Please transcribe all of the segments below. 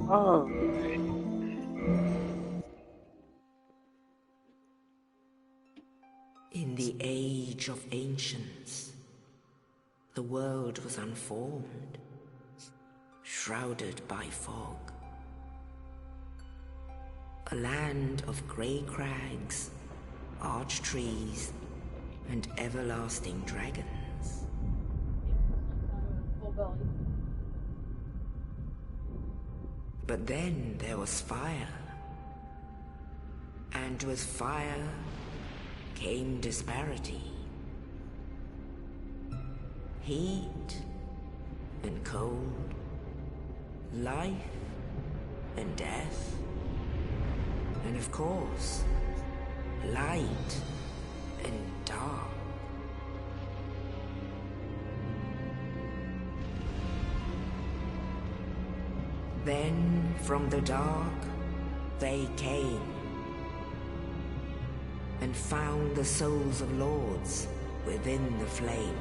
Alright. In the age of ancients, the world was unformed, shrouded by fog. A land of grey crags, arch trees, and everlasting dragons. But then there was fire, and with fire came disparity. Heat and cold, life and death, and of course, light and dark. Then from the dark they came and found the souls of lords within the flame.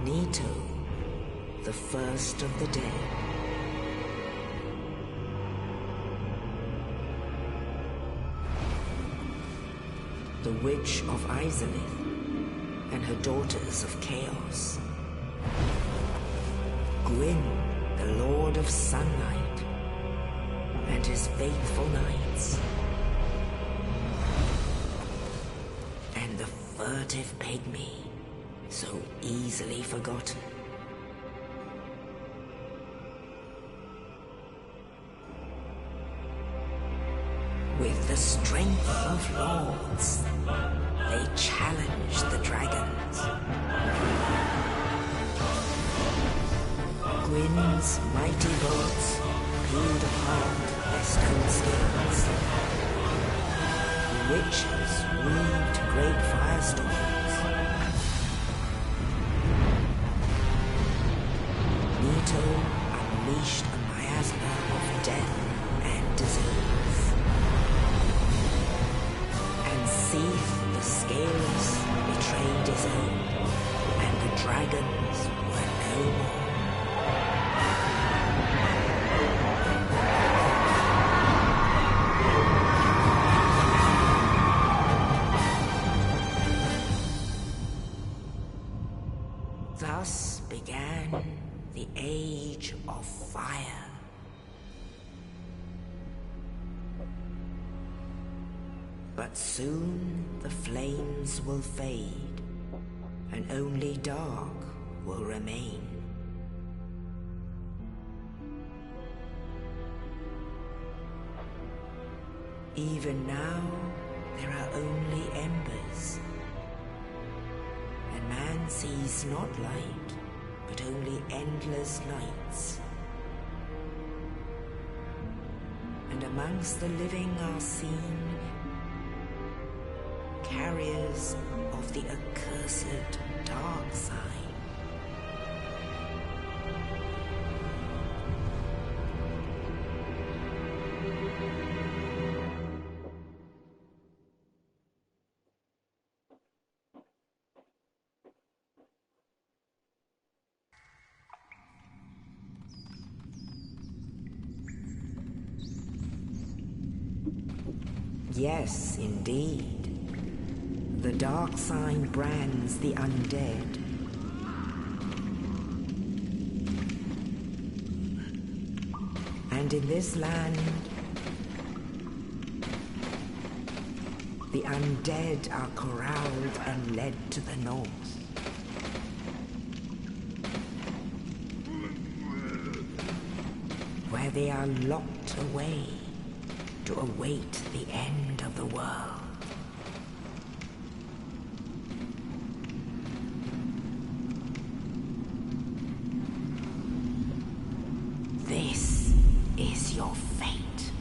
Nito, the first of the dead. The Witch of Izalith and her daughters of Chaos. Gwyn, the Lord of Sunlight, and his faithful knights. And the furtive pygmy, so easily forgotten. With the strength of lords, they challenged the dragons. Gwyn's mighty bolts peeled apart their stone scales. The witches weaved great firestorms. Nito unleashed a miasma of death and disease. And Seath, the scales, betrayed his own, and the dragons were no more. Thus began the Age of Fire. But soon the flames will fade, and only dark will remain. Even now, there are only embers, and man sees not light, but only endless nights. And amongst the living are seen carriers of the accursed dark side. Yes, indeed. The dark sign brands the undead. And in this land, the undead are corralled and led to the north. Where they are locked away to await the end of the world. This is your fate.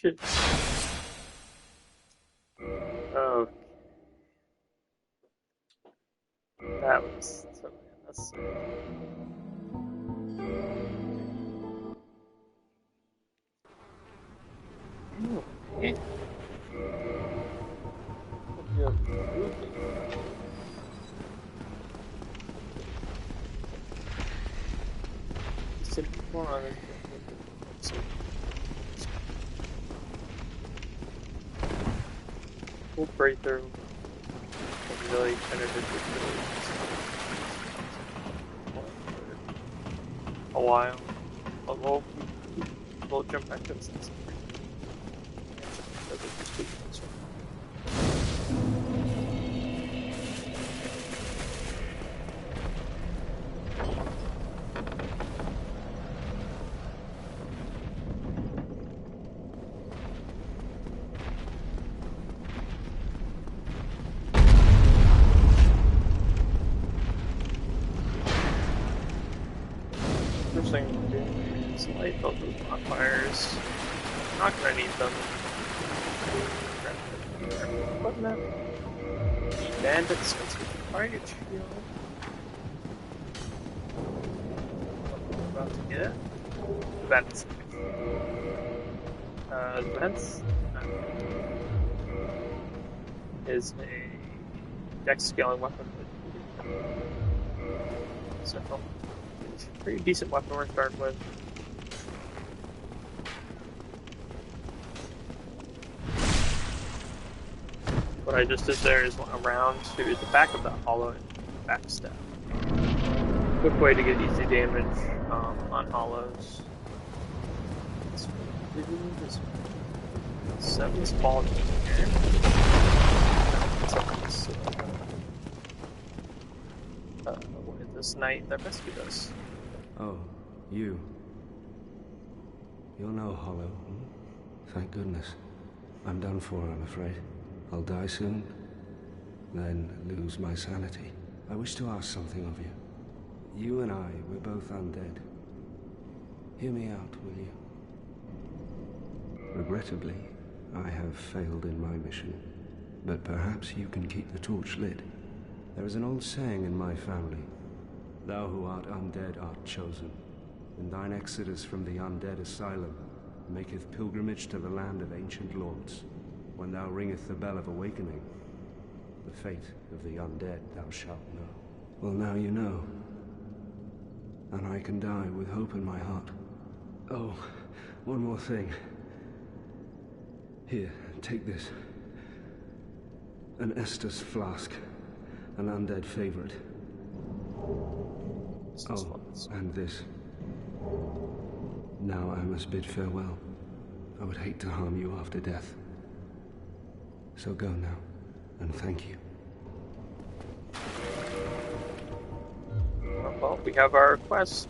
Shit. Oh. That was so unnecessary. Okay. We'll break through. Really kind of a while. But we'll jump back to this. First thing we'll do is light both those bonfires. I'm not gonna need them. What now? The bandits can see the target shield. What we're about to get? The bandits. The vents is a dex scaling weapon. So, it's a pretty decent weapon we're starting with. What I just did there is went around to the back of that hollow and backstab. Quick way to get easy damage on hollows. Set this ball in here. This knight that rescued us. Oh, you. You're no hollow. Hmm? Thank goodness. I'm done for, I'm afraid. I'll die soon, then lose my sanity. I wish to ask something of you. You and I, we're both undead. Hear me out, will you? Regrettably, I have failed in my mission, but perhaps you can keep the torch lit. There is an old saying in my family, "Thou who art undead art chosen, and thine exodus from the undead asylum maketh pilgrimage to the land of ancient lords. When thou ringeth the bell of awakening, the fate of the undead thou shalt know." Well, now you know, and I can die with hope in my heart. Oh, one more thing. Here, take this. An Estus flask, an undead favorite. Oh, and this. Now I must bid farewell. I would hate to harm you after death. So go now, and thank you. Well, we have our quest.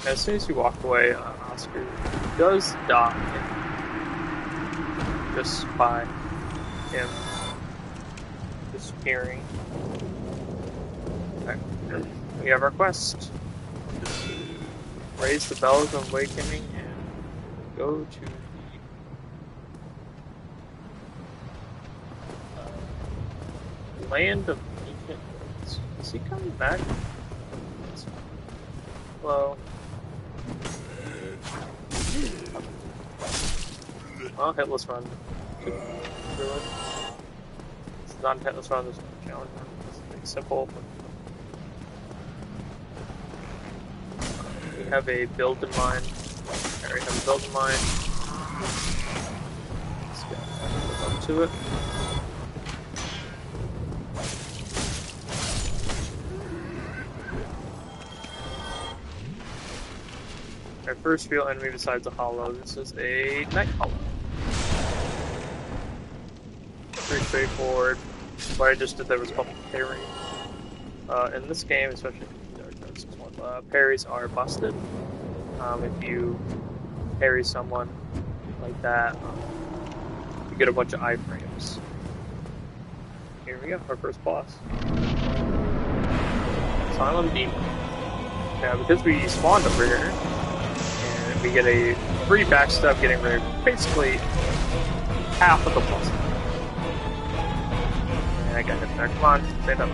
As soon as you walk away, Oscar does die just by him disappearing. Okay. We have our quest. Raise the bells of awakening and go to the land of ancient words. Is he coming back? Hello. Well, hitless run. It's not a hitless run, there's no challenge run. It's pretty simple. We have a build in mind. I already have a build in mind. Let's get up to it. Our first real enemy besides a hollow. This is a night hollow. Pretty straightforward. What I just did there was called parry. In this game, especially parries are busted. If you parry someone like that, you get a bunch of iframes. Here we go, our first boss. Silent Demon. Now, because we spawned over here, and and we get a free backstab, getting rid of basically half of the plus. And I got hit there. Come on, stand up.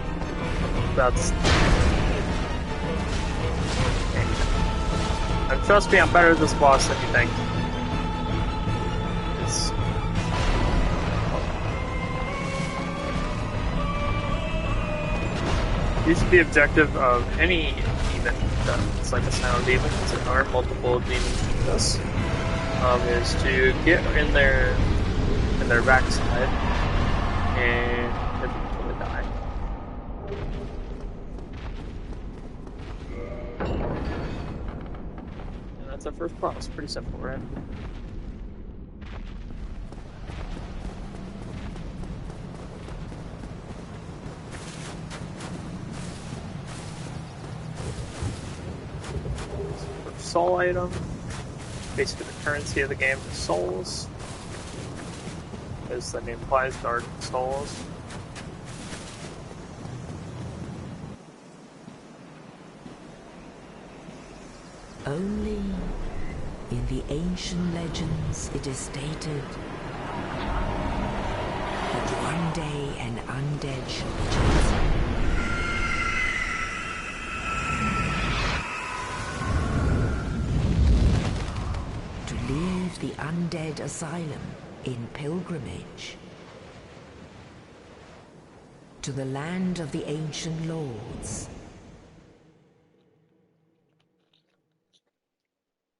That's. And trust me, I'm better at this boss than you think. It's... Usually the objective of any demon that's like a sound demon, because there are multiple demons in this, is to get in their backside and hit them until they die. And that's our first boss. Pretty simple, right? Soul item. Basically, the currency of the game is souls. As the name implies, dark souls. Only in the ancient legends it is stated that one day an undead shall be chosen. Leave the undead asylum in pilgrimage to the land of the ancient lords.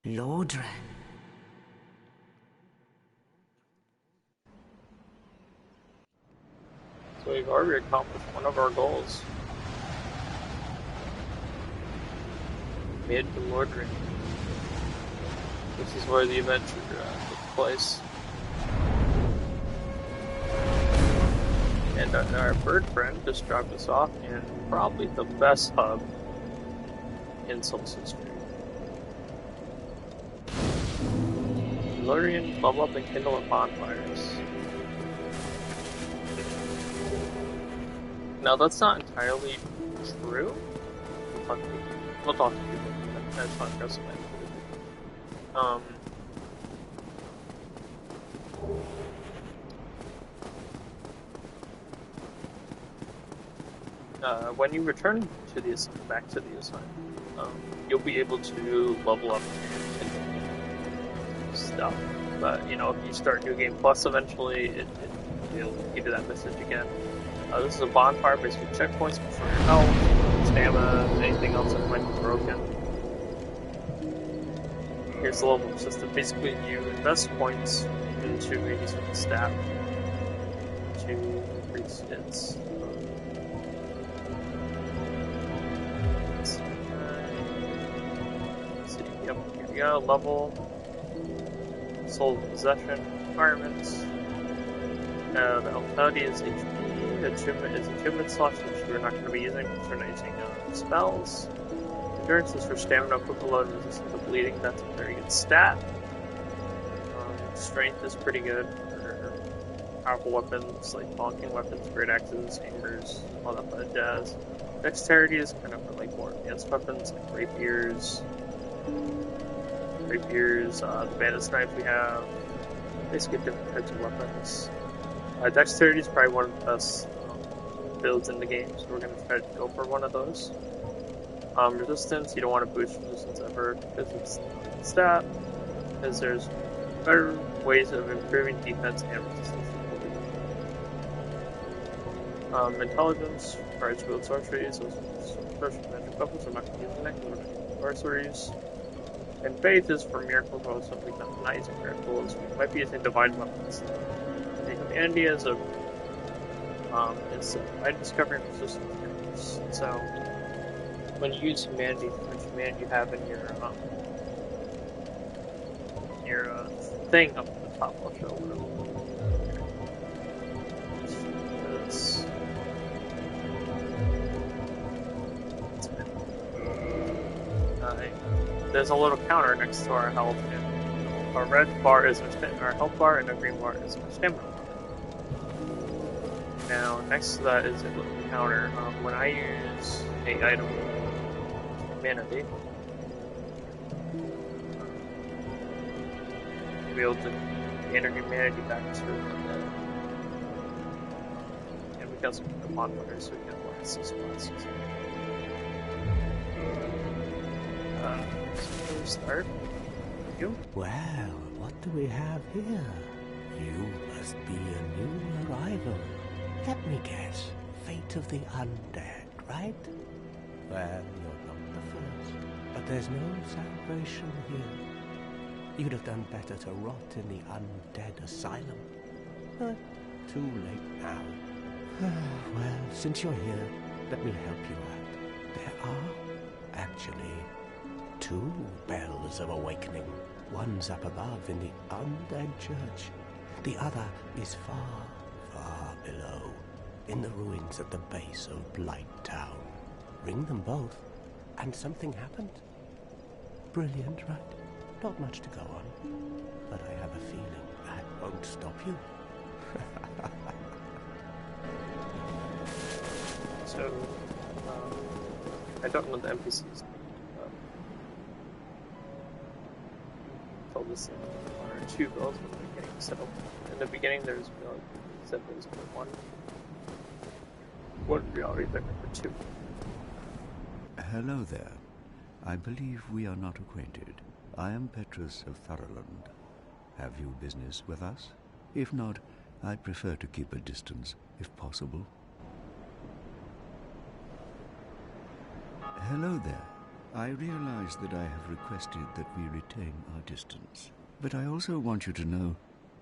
Lordran. So we've already accomplished one of our goals. Made to Lordran. This is where the adventure took place. And our bird friend just dropped us off in probably the best hub in Souls history. Lurian, level up and kindle at bonfires. Now that's not entirely true. We'll talk to people. That's not just when you return to the back to the assignment, you'll be able to level up and stuff. But you know, if you start New Game Plus, eventually it'll give you that message again. This is a bonfire, basically checkpoints for your health, stamina, anything else that might be broken. Here's the level system. Basically, you invest points into a certain staff to increase its. Let's see. Yep, here we go. Level, soul possession, requirements. The vitality is HP. Achievement is achievement slots, which we're not going to be using because we're not using spells. Endurance is for stamina, quick load, resistance to bleeding. That's a very good stat. Strength is pretty good for powerful weapons like bonking weapons, great axes, hammers, all that fun jazz. Dexterity is kind of for like more advanced weapons like rapiers, the bandit knives we have. Basically different types of weapons. Dexterity is probably one of the best builds in the game, so we're going to try to go for one of those. Resistance, you don't want to boost resistance ever because it's a stat, because there's better ways of improving defense and resistance. Intelligence, requires wield sorceries, those special magic weapons, I'm not going to use the next one, sorceries. And faith is for miracles, or something not using miracles, we might be using divine weapons. The humanity is by discovering resistance miracles. So, when you use humanity, how much humanity you have in your thing up at the top, I'll show it. There's a little counter next to our health, and our red bar is our health bar, and a green bar is our stamina bar. Now, next to that is a little counter. When I use an item, humanity, be able to gain humanity back to the and because of the bonfire, so we can last season. So we start. You? Well, what do we have here? You must be a new arrival. Let me guess. Fate of the undead, right? Well, you're not the first. But there's no salvation here. You'd have done better to rot in the undead asylum. But too late now. Well, since you're here, let me help you out. There are, actually, 2 bells of awakening. One's up above in the undead church. The other is far, far below, in the ruins at the base of Blight Town. Ring them both, and something happened. Brilliant, right? Not much to go on, but I have a feeling that won't stop you. So, I don't know the NPCs. Told us there are 2 builds from the beginning. So, in the beginning, there's said there's one reality, there were 2. Hello there. I believe we are not acquainted. I am Petrus of Thurland. Have you business with us? If not, I prefer to keep a distance, if possible. Hello there. I realize that I have requested that we retain our distance, but I also want you to know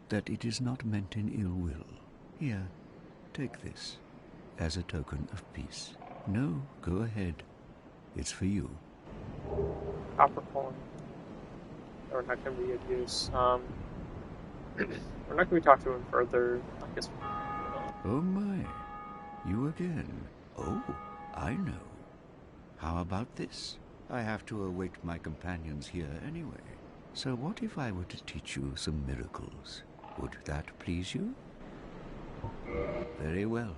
that it is not meant in ill will. Here, take this, as a token of peace. No, go ahead. It's for you. Copper coin. We're not going to be of use. We're not going to be talking to him further. I guess. Oh my, you again. Oh, I know. How about this? I have to await my companions here anyway. So what if I were to teach you some miracles? Would that please you? Very well.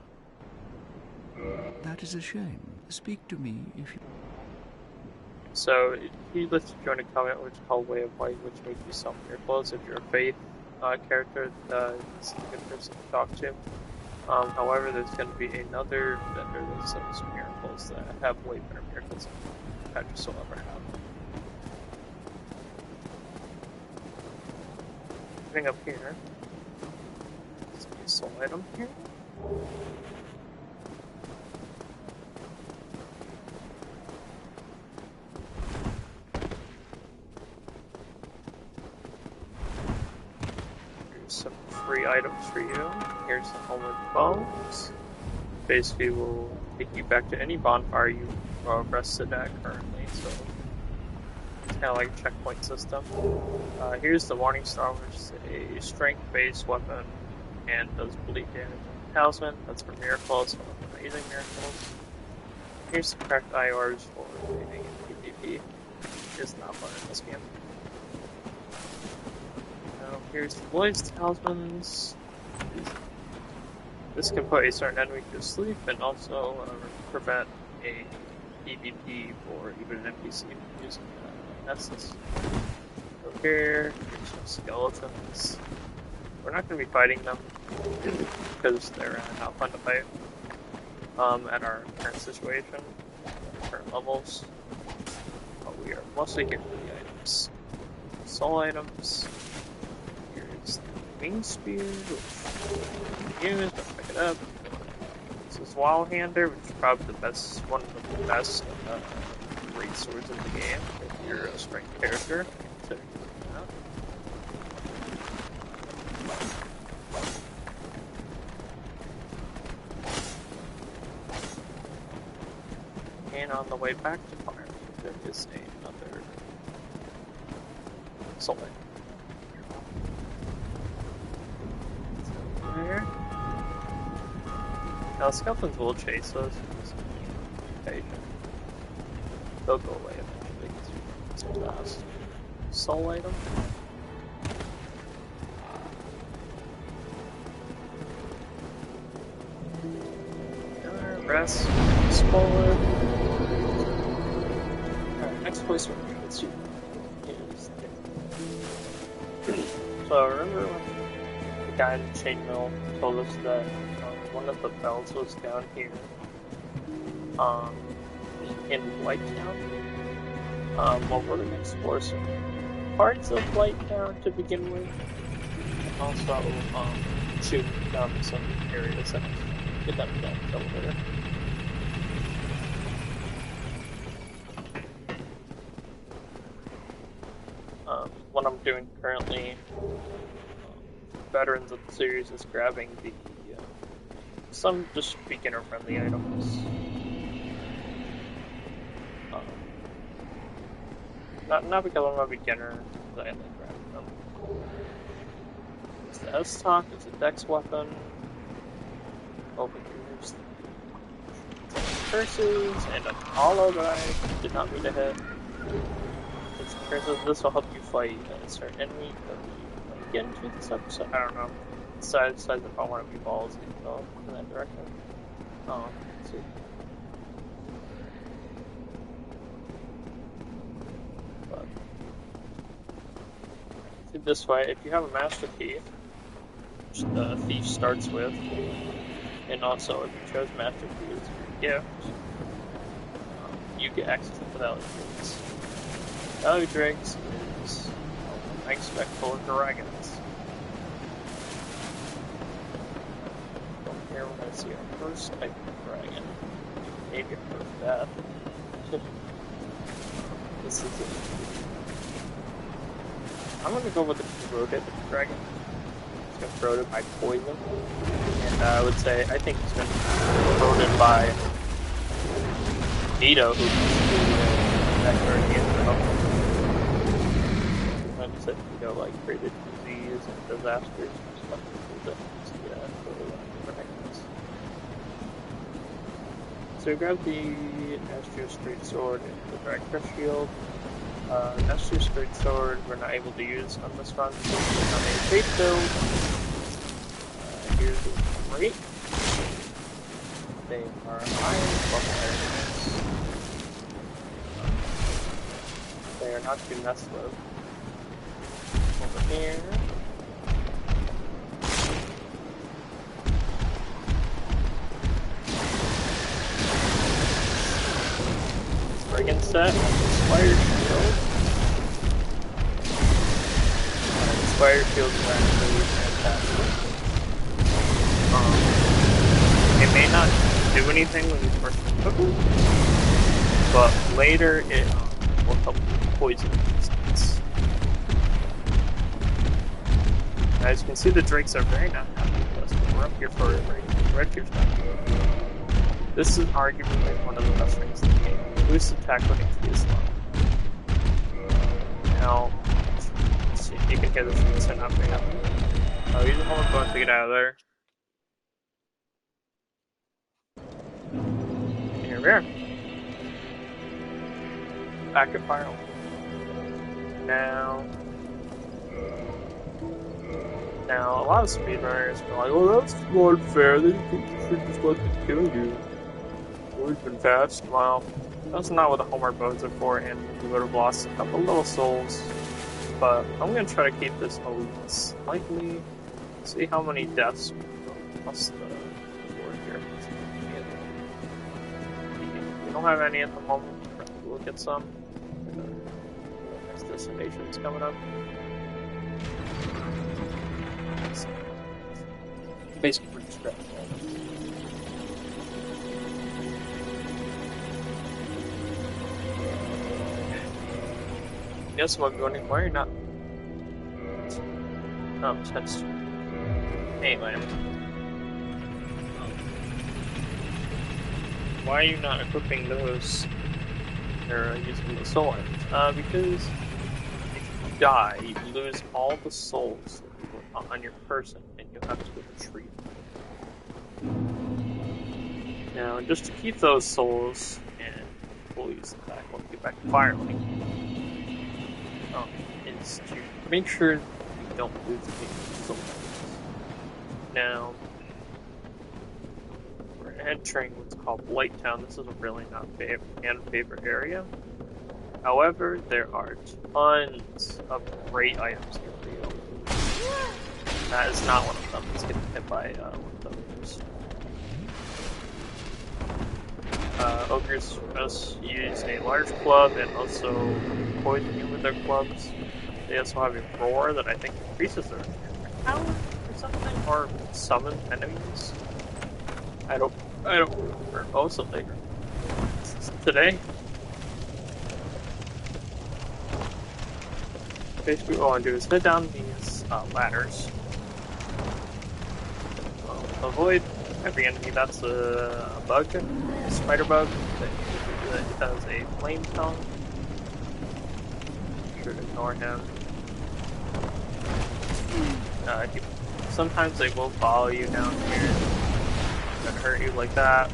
That is a shame. Speak to me if you... So, he lets you join a covenant which is called Way of Light, which makes you some miracles. If you're a faith character, this is a good person to talk to. However, there's going to be another vendor that sells miracles that have way better miracles than Petrus will ever have. Getting up here, there's a soul item here. Some free items for you. Here's the Homeward Bones. Basically, will take you back to any bonfire you rested at currently, so it's kind of like a checkpoint system. Here's the Warning Star, which is a strength-based weapon and does bleed damage on the talisman. That's for miracles, so amazing miracles. Here's the cracked eye orbs for anything in PvP. It's not fun in this game. Here's the Blaze Talismans. This can put a certain enemy to sleep and also prevent a PvP or even an NPC from using Nessus. So here's some skeletons. We're not going to be fighting them because they're not fun to fight at our current situation, current levels. But we are mostly here for the items. Soul items. Wing Spear, which you can use, but pick it up. This is Wildhander, which is probably one of the best great swords in the game if you're a strength character. So, and on the way back to farm, there is another soul item. Here. Now, skeletons will chase us. Just be patient. They'll go away eventually because you're so fast. Soul item. Rest. Spoiler. Alright, next place we're going to see is So remember when the guy in the chainmail told us that one of the bells was down here in Blighttown? Well, we're going to explore some parts of Blighttown to begin with. Also, shoot down some areas and get them down the elevator. What I'm doing currently, veterans of the series, is grabbing the some just beginner-friendly items. Not because I'm a beginner, because I like grabbing them. It's the S-Talk, it's a dex weapon. Over here's the curses, and a hollow that I did not mean to hit. It's curses. This will help you fight a certain enemy that we get into this episode. I don't know. Decides if I want to be balls in that direction. Let's see. But this way, if you have a master key, which the thief starts with, and also if you chose master key as your gift, you get access to Valley Drakes. Valley Drakes is a nice spec full of dragons. Here we're going to see our first type of dragon. Maybe our first death. This is it. I'm going to go with the corroded dragon. It's been corroded by poison. And I would say, I think it's been corroded by Nito, who's the expert in like I said, like created disease and disasters and stuff like that. So we grab the Astro Straight Sword and the Drag Crush Shield. Astro Straight Sword we're not able to use on this run because it's on a fate build. Here's the rate. They are iron plus iron. They are not to mess with. Over here. Friggin' set, Inspired Shield. Inspired Shield is actually fantastic. It may not do anything when you first equip it, but later it will help with poison resistance. As you can see, the Drakes are very not happy with us, but we're up here for a red here's not good. This is arguably one of the best things in the game. Boost attack when HP is low. Now, let's see, you can hear this from set up right now. Use the whole button to get out of there. And here we are. Back at fire. Now, a lot of speedrunners are like, oh, that's not fair. They should just let them kill you. We've been fast. Well, that's not what the homeward boats are for, and we would have lost a couple little souls. But I'm going to try to keep this elite slightly. See how many deaths plus the reward here. We don't have any at the moment. We'll get some. Next destination's coming up. Basically pretty straightforward. Yes, we're going why are you not? Oh, that's anyway. Why are you not equipping those? Or using the soul items? Because if you die, you lose all the souls on your person, and you have to retrieve them. Now, just to keep those souls, and we'll use them back when we get back to Firelink. Is to make sure you don't lose the souls. Now, we're entering what's called Blighttown. This is a really not favorite area. However, there are tons of great items here for you. That is not one of them. It's getting hit by one of those. Ogres just use a large club and also poison you with their clubs. They also have a roar that I think increases their power or something, or summon enemies. I don't remember. Oh, something today. Basically, all I do is head down these ladders. Avoid every enemy that's a bug, a spider bug that has a flame tongue. Should ignore him. Sometimes they will follow you down here and hurt you like that.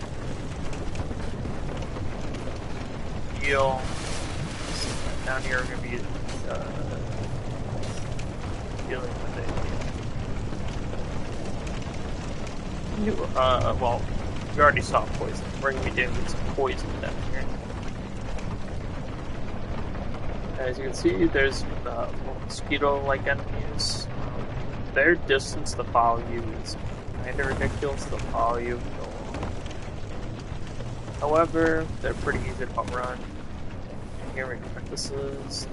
Heal. Down here we're gonna be dealing with it. Well, we already saw poison. We're gonna be dealing with some poison down here. As you can see, there's mosquito-like enemies. Their distance to follow you is kind of ridiculous. They'll follow you. However, they're pretty easy to outrun. Here we go. This is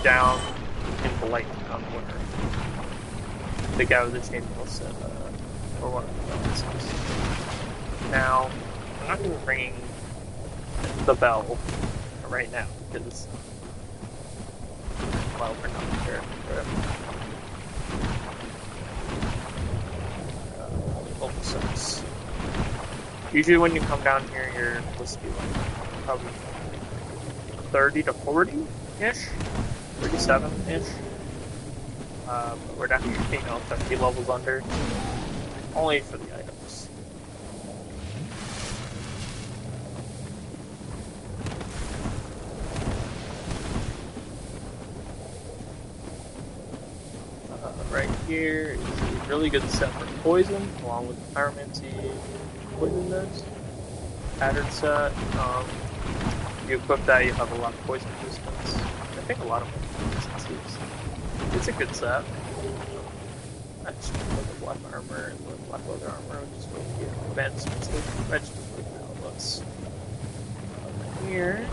down in Blight on where the guy with the chainsaw said, or one of the houses. Now, I'm not going to ring the bell right now because, well, we're not sure. Sucks. Usually when you come down here, you're supposed to be like probably 30 to 40-ish, 37-ish. But we're down here, 50 levels under, only for the items. Right here is a really good set for poison, along with the Pyromancy poison nose. Pattern set. You equip that, you have a lot of poison resistance. I think a lot of poison resistance. It's a good set. I just put the black armor and the black leather armor, which is really good. Advancements, I just look at how it looks. Here.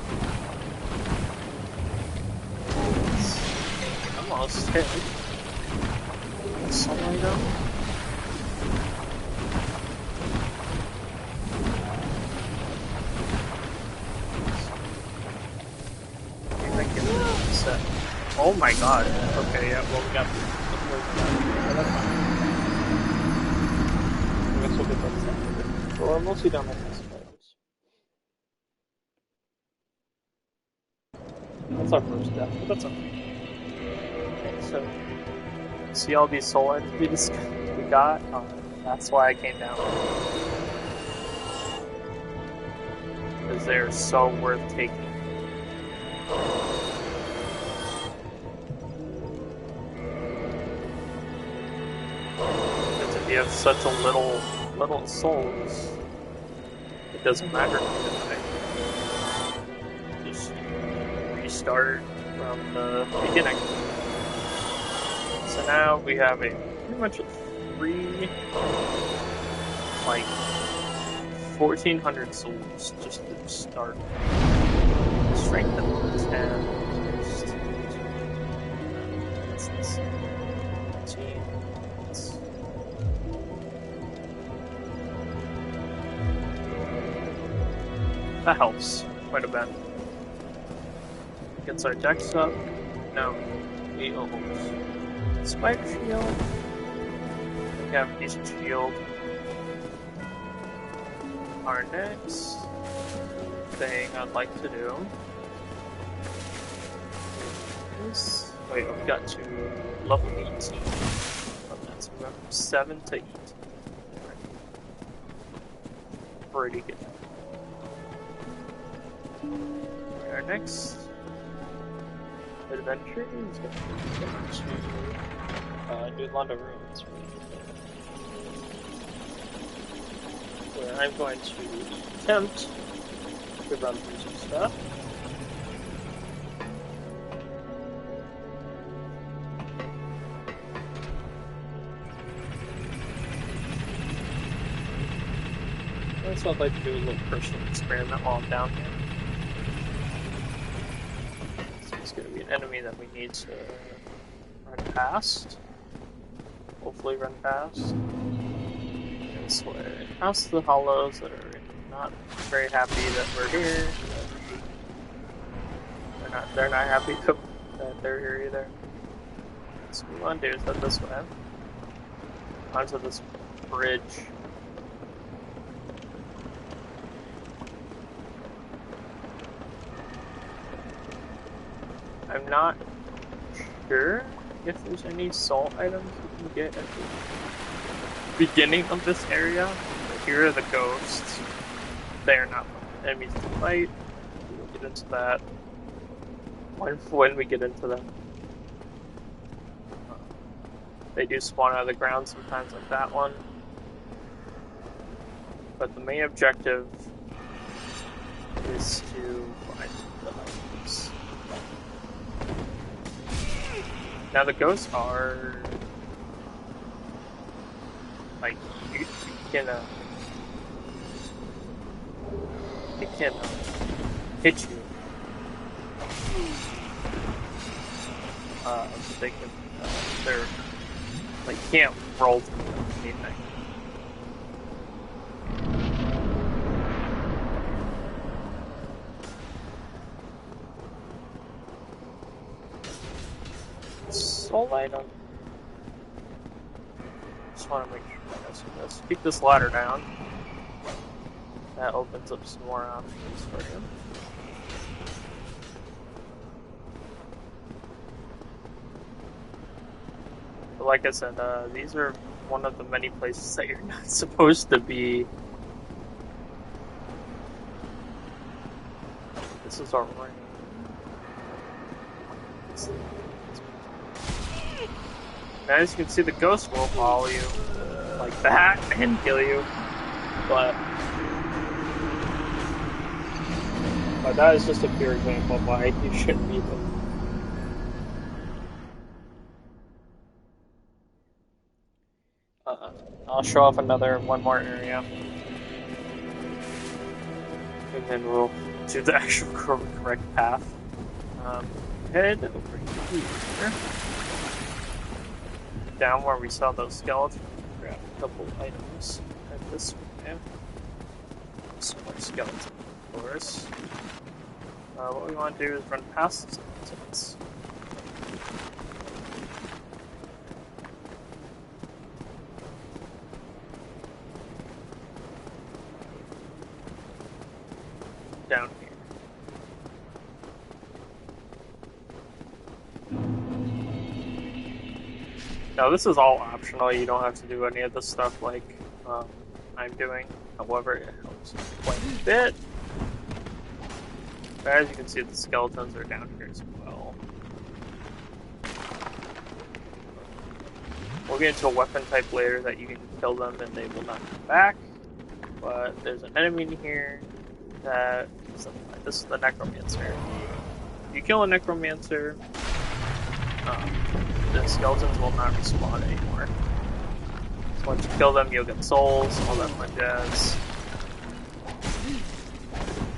It's almost hit. Sunlight up. Set. Oh my god. Okay, yeah, well we got the I guess we'll get that set. So we're mostly done with this players. That's our first death, but that's okay. Okay, so see all these soul entities we got? That's why I came down. Because they're so worth taking. Because if you have such a little souls, it doesn't matter if you die. Just restart from the beginning. So now we have a pretty much a free, like, 1,400 souls just to start. Strength of 10. What's this? 15. That helps quite a bit. Gets our dex up. No, we almost. Spider shield. We have a decent shield. Our next thing I'd like to do is wait, we got to level 18. So we went from 7 to 8. Pretty good. Our next adventure is going to do Londo Ruins. Where I'm going to attempt to run through some stuff. Also, I'd like to do a little personal experiment while I'm down here. So it's going to be an enemy that we need to run past. Hopefully run past. This way. Past the hollows that are not very happy that we're here. They're not happy that they're here either. So what we want to do is head this way. Onto this bridge. I'm not sure if there's any soul items you can get at the beginning of this area. But here are the ghosts. They are not enemies to fight. We'll get into that when we get into them. They do spawn out of the ground sometimes, like that one. But the main objective is to find the items. Now the ghosts are like you can it can hit you. They can they're like can't roll through anything. Soul item. Just want to make sure I see this. Keep this ladder down. That opens up some more options for you. But like I said, these are one of the many places that you're not supposed to be. This is our ring. Now, as you can see, the ghost will follow you like that and kill you, but that is just a pure example of why you shouldn't be them. I'll show off one more area, and then we'll do the actual correct path. Head over here. Down where we saw those skeletons, grab a couple items. And this way. Some more skeletons, of course. What we want to do is run past the skeletons. Down here. Now this is all optional, you don't have to do any of this stuff like I'm doing, however it helps quite a bit. But as you can see, the skeletons are down here as well. We'll get into a weapon type later that you can kill them and they will not come back. But there's an enemy in here that, this is the Necromancer. If you kill a Necromancer, the skeletons will not respawn anymore. So once you kill them, you'll get souls, all that fun jazz.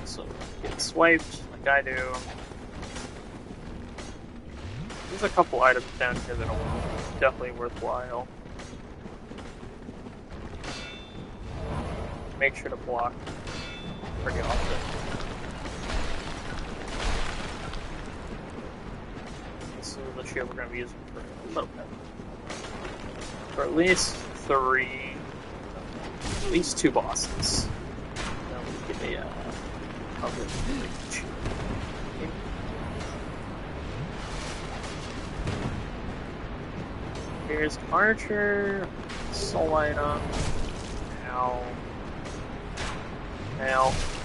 So get swiped, like I do. There's a couple items down here that are definitely worthwhile. Make sure to block pretty often. This is the shield we're going to be using for a little bit. For at least at least 2 bosses. Then we get a really big shield. Okay. Here's Archer, soul item, now,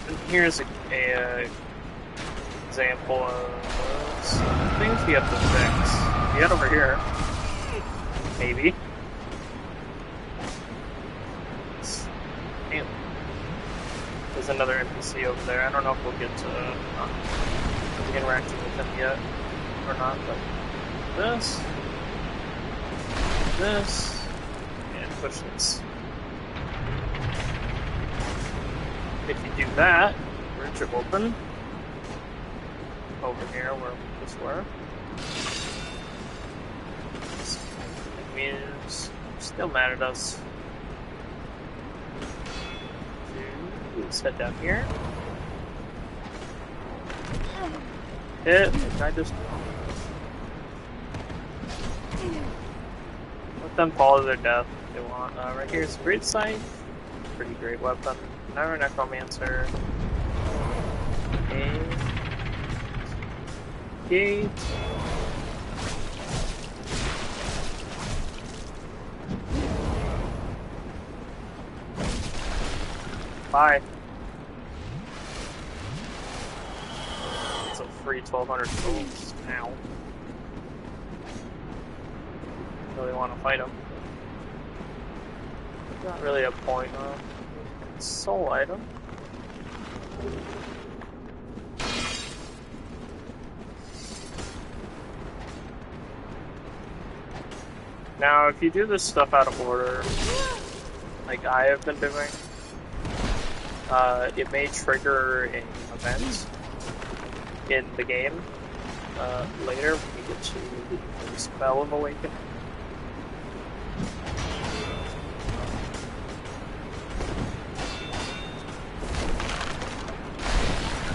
and here's a example of some things you have to fix. You get over here, maybe. Damn. There's another NPC over there. I don't know if we'll get to interacting with him yet or not, but this, and push this. If you do that, bridge will open. Over here where we just were. Enemies still mad at us. Let's head down here. Hit. I just let them fall to their death if they want. Right here is Great Scythe. Pretty great weapon. Another Necromancer. Gate. Bye. It's a free 1,200 souls now. Really want to fight him. Not really a point, soul item. Now, if you do this stuff out of order, like I have been doing, it may trigger an event in the game later when you get to the Spell of Awakening.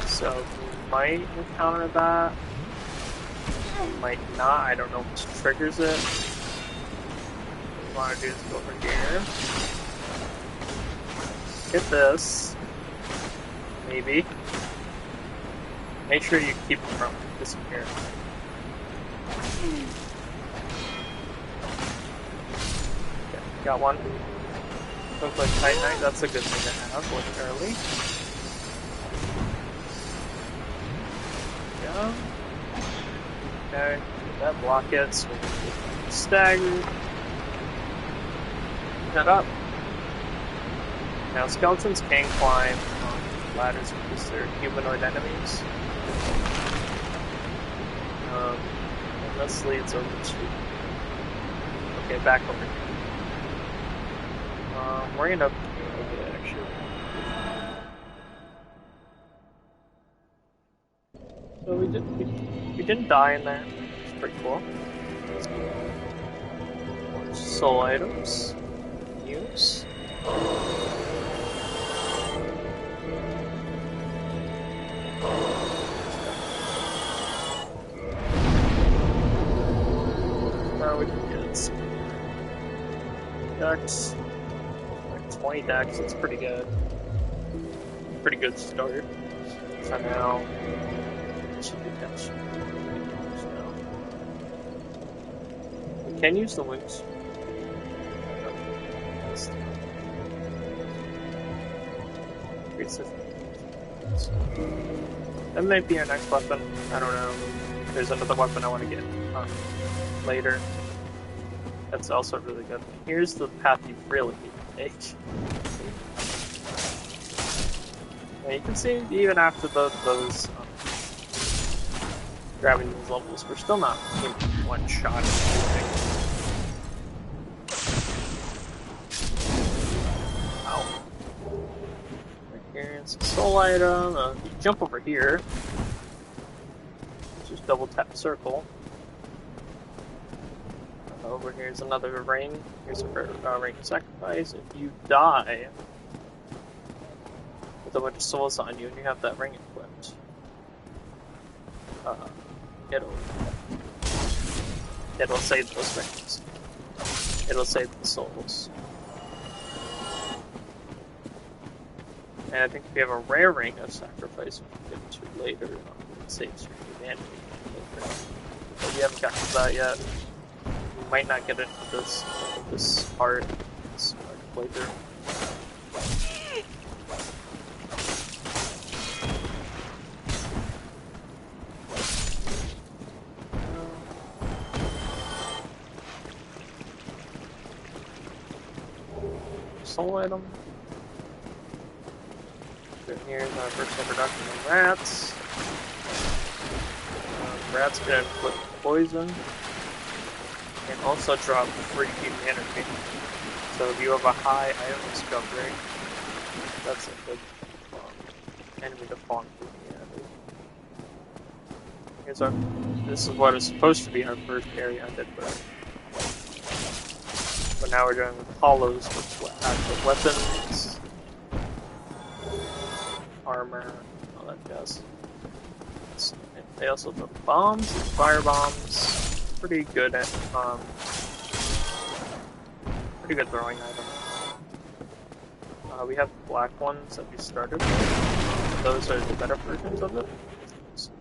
So you might encounter that, you might not, I don't know what triggers it. What you want to do is go over here, hit this, maybe. Make sure you keep them from disappearing. Okay, got one. Looks like Titanite, that's a good thing to have, looking early. Yeah. Okay, that block it, so we can get staggered. Head up. Now, skeletons can climb on ladders because they're humanoid enemies. And this leads over to... Okay, back over here. We're gonna... Okay, actually. So we didn't die in there. It's pretty cool. More soul items. Use. We can get some decks. Like 20 decks, that's pretty good. Pretty good start. So now, should be decks. We can use the wings. That might be our next weapon. I don't know. There's another weapon I want to get later. That's also really good. Here's the path you really need to take. And you can see, even after those grabbing these levels, we're still not in one shot at anything. Ow. Right here, it's a soul item. You jump over here. Just double tap circle. Over here's another ring. Here's a ring of sacrifice. If you die with a bunch of souls on you and you have that ring equipped, it'll save those rings. It'll save the souls. And I think if you have a rare ring of sacrifice, we can get to later, it saves your humanity. But we haven't gotten to that yet. Might not get into this part playthrough. Soul item. Here's our first introduction of rats. Rats can inflict poison. And also drop free humanity. So if you have a high item discovery, that's a good enemy to fawn. Here's our. This is what is supposed to be our first area undead bird. But now we're doing hollows with actual weapons, armor, all that jazz. They also throw bombs, fire bombs. Pretty good at pretty good throwing item. We have black ones that we started with. Those are the better versions of it. So,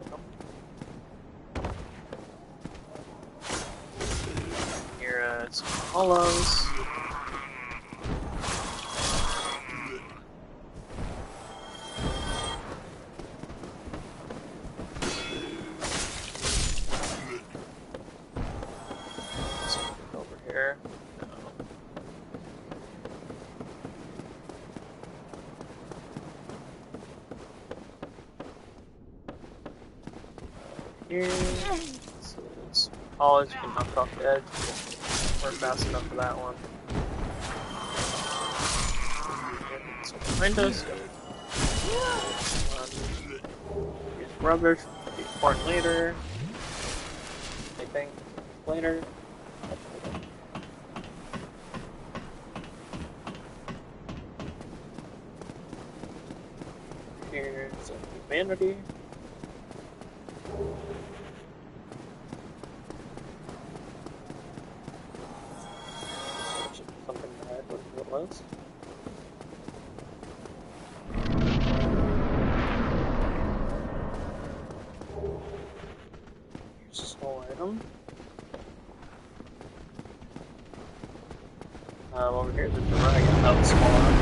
here some hollows. Here, so there's college, you can knock off the edge. We're fast enough for that one. So behind us, here's rubbish, will be important later. I think later. Here's humanity. Something bad, what it was. Here's a small item. Over here, there's a dragon out spawn.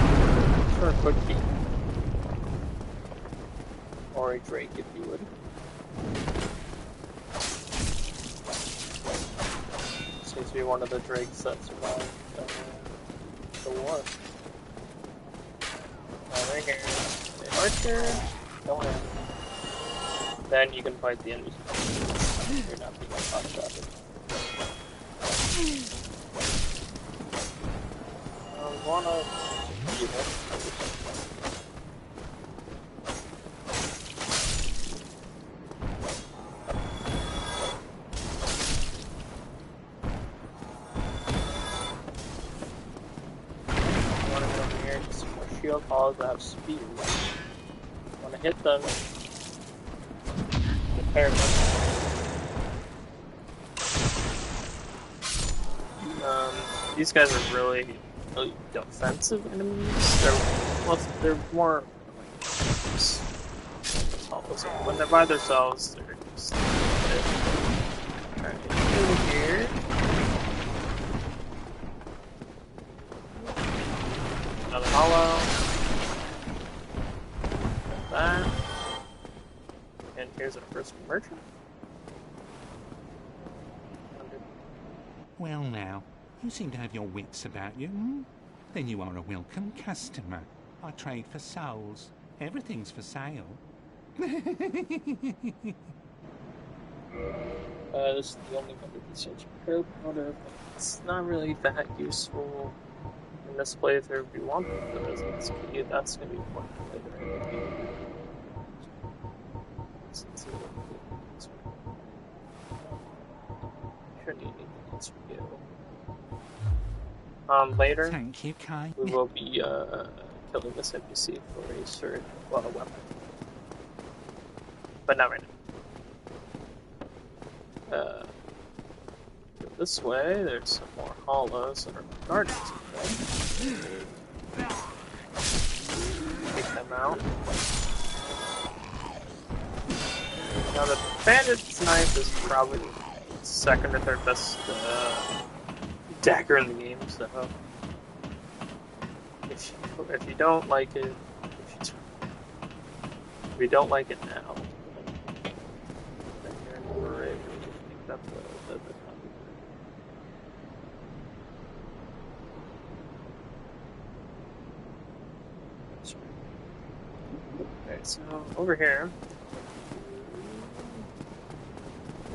For a quick key. Or a drake, if you would. Seems to be one of the drakes that survived the war. Right here, the archer, go in. Then you can fight the enemies. You're not being hot-shotted. We wanna keep it. Shield calls that have speed. Want to hit them, repair them. These guys are really, really defensive enemies. They're more like when they're by themselves, they're just alright, over here. Another hollow. That. And here's our first merchant. Well now, you seem to have your wits about you, hmm? Then you are a welcome customer. I trade for souls. Everything's for sale. This is the only 100% repair powder, but it's not really that useful in this playthrough. If you want the business key, that's going to be important later in the game. Let's see what shouldn't need anything else for you. Later, Thank you, Kai. we will be killing this NPC for a certain weapon. But not right now. Go this way, there's some more hollows that are gardens. Take them out. Now the bandit's knife is probably the second or third best dagger in the game, so if you don't like it, if you don't like it now, then you're never able to pick up the Alright, so over here,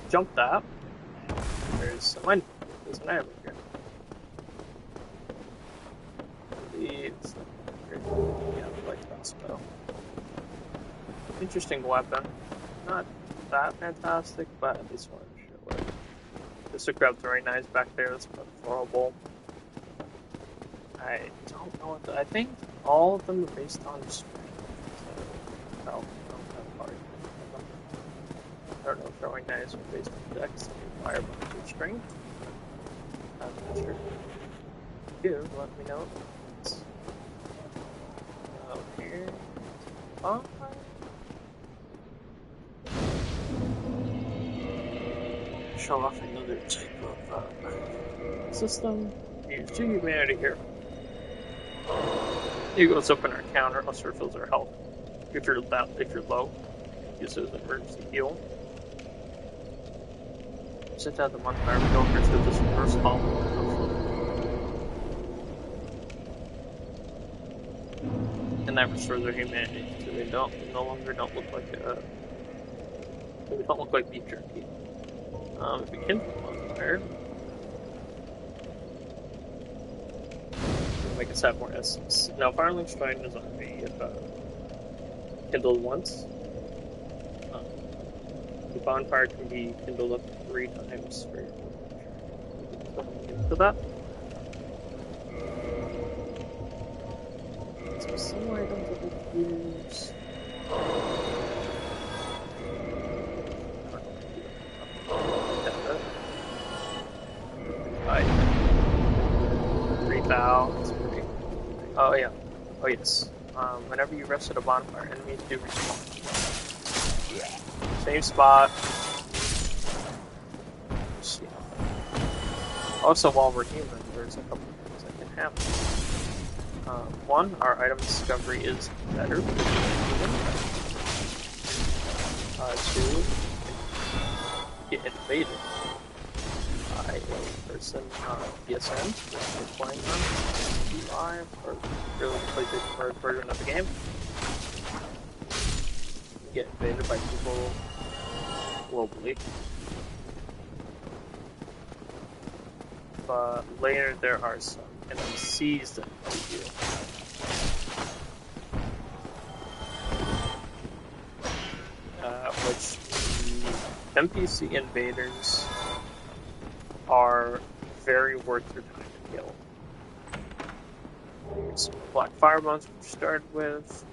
jump that. There's an item here. It's yeah, like crossbow. interesting weapon. Not that fantastic, but at least one sure would. Just to grab throwing knives back there, that's horrible. I don't know what I think all of them are based on strength. So, no, that part. I don't know if throwing knives are based on dex and firebombs or strength. I'm not sure. If you do, let me know. Here. Oh. Show off another type of system. Use 2 humanity here. You go up in our counter, also refills our health. If you're low, use it as an emergency heal. Sit out the bonfire, we go first with this reverse hollow. And that restores our humanity, so they no longer don't look like they don't look like beef jerky. If we kindle the bonfire, we'll make us have more essence. Now, Firelink Shrine is already kindled once. The bonfire can be kindled up to 3 times for into that. So some items that we use. Oh yeah. Oh yes. Whenever you rest at a bonfire, enemies do respawn. Same spot. Also, while we're human, there's a couple things that can happen. One, our item discovery is better because we're human. 2, get invaded by a person PSN we're playing on live or really play the version of the game. You get invaded by people globally. But later there are some NPCs that invade you. Which the NPC invaders are very worth your time to kill. There's black firebombs we started with,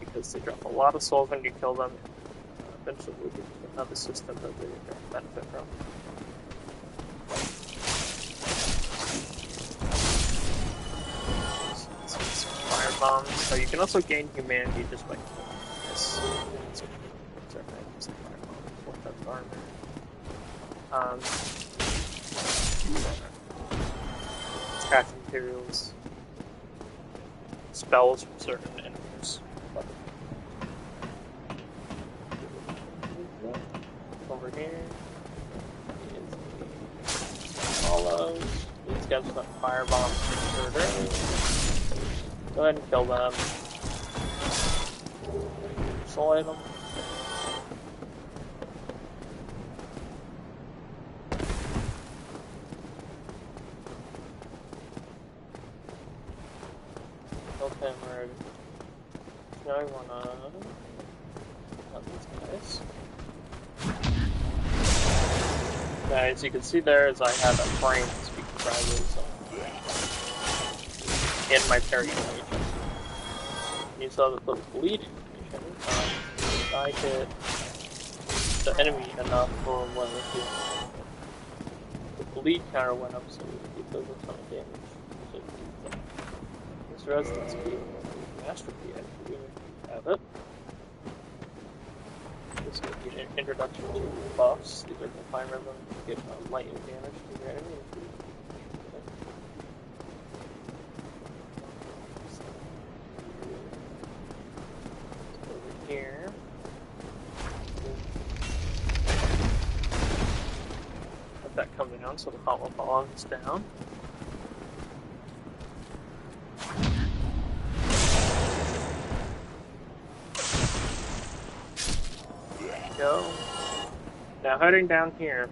because they drop a lot of souls when you kill them. Eventually we'll get to another system that they benefit from. Firebombs. So you can also gain humanity just by killing this. Craft materials, spells from certain enemies. Over here is hollows. These guys have got firebombs early. Go ahead and kill them. Soul item. Okay, I'm ready. Now I wanna cut these guys. Now, as you can see there, is I have a frame to speak private, so in my parry animation. You saw the bleed animation. I hit the enemy enough for when the bleed counter went up, so it does a ton of damage. So, this resistance speed, master key, actually, have it. This is going to be an introduction to buffs. These are Define Rhythm to get lightning damage to your enemy. Over here. Let that come down so the hollow bombs down. Go. Now heading down here,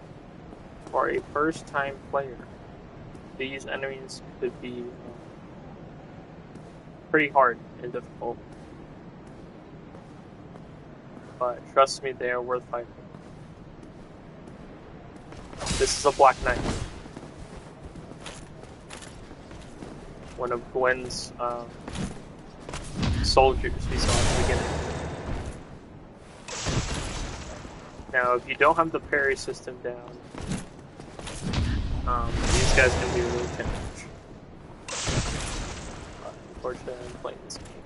for a first-time player, these enemies could be pretty hard and difficult. but trust me, they are worth fighting. This is a Black Knight. One of Gwen's soldiers we saw at the beginning. Now, if you don't have the parry system down, these guys can do really damage. Unfortunately, I'm playing this game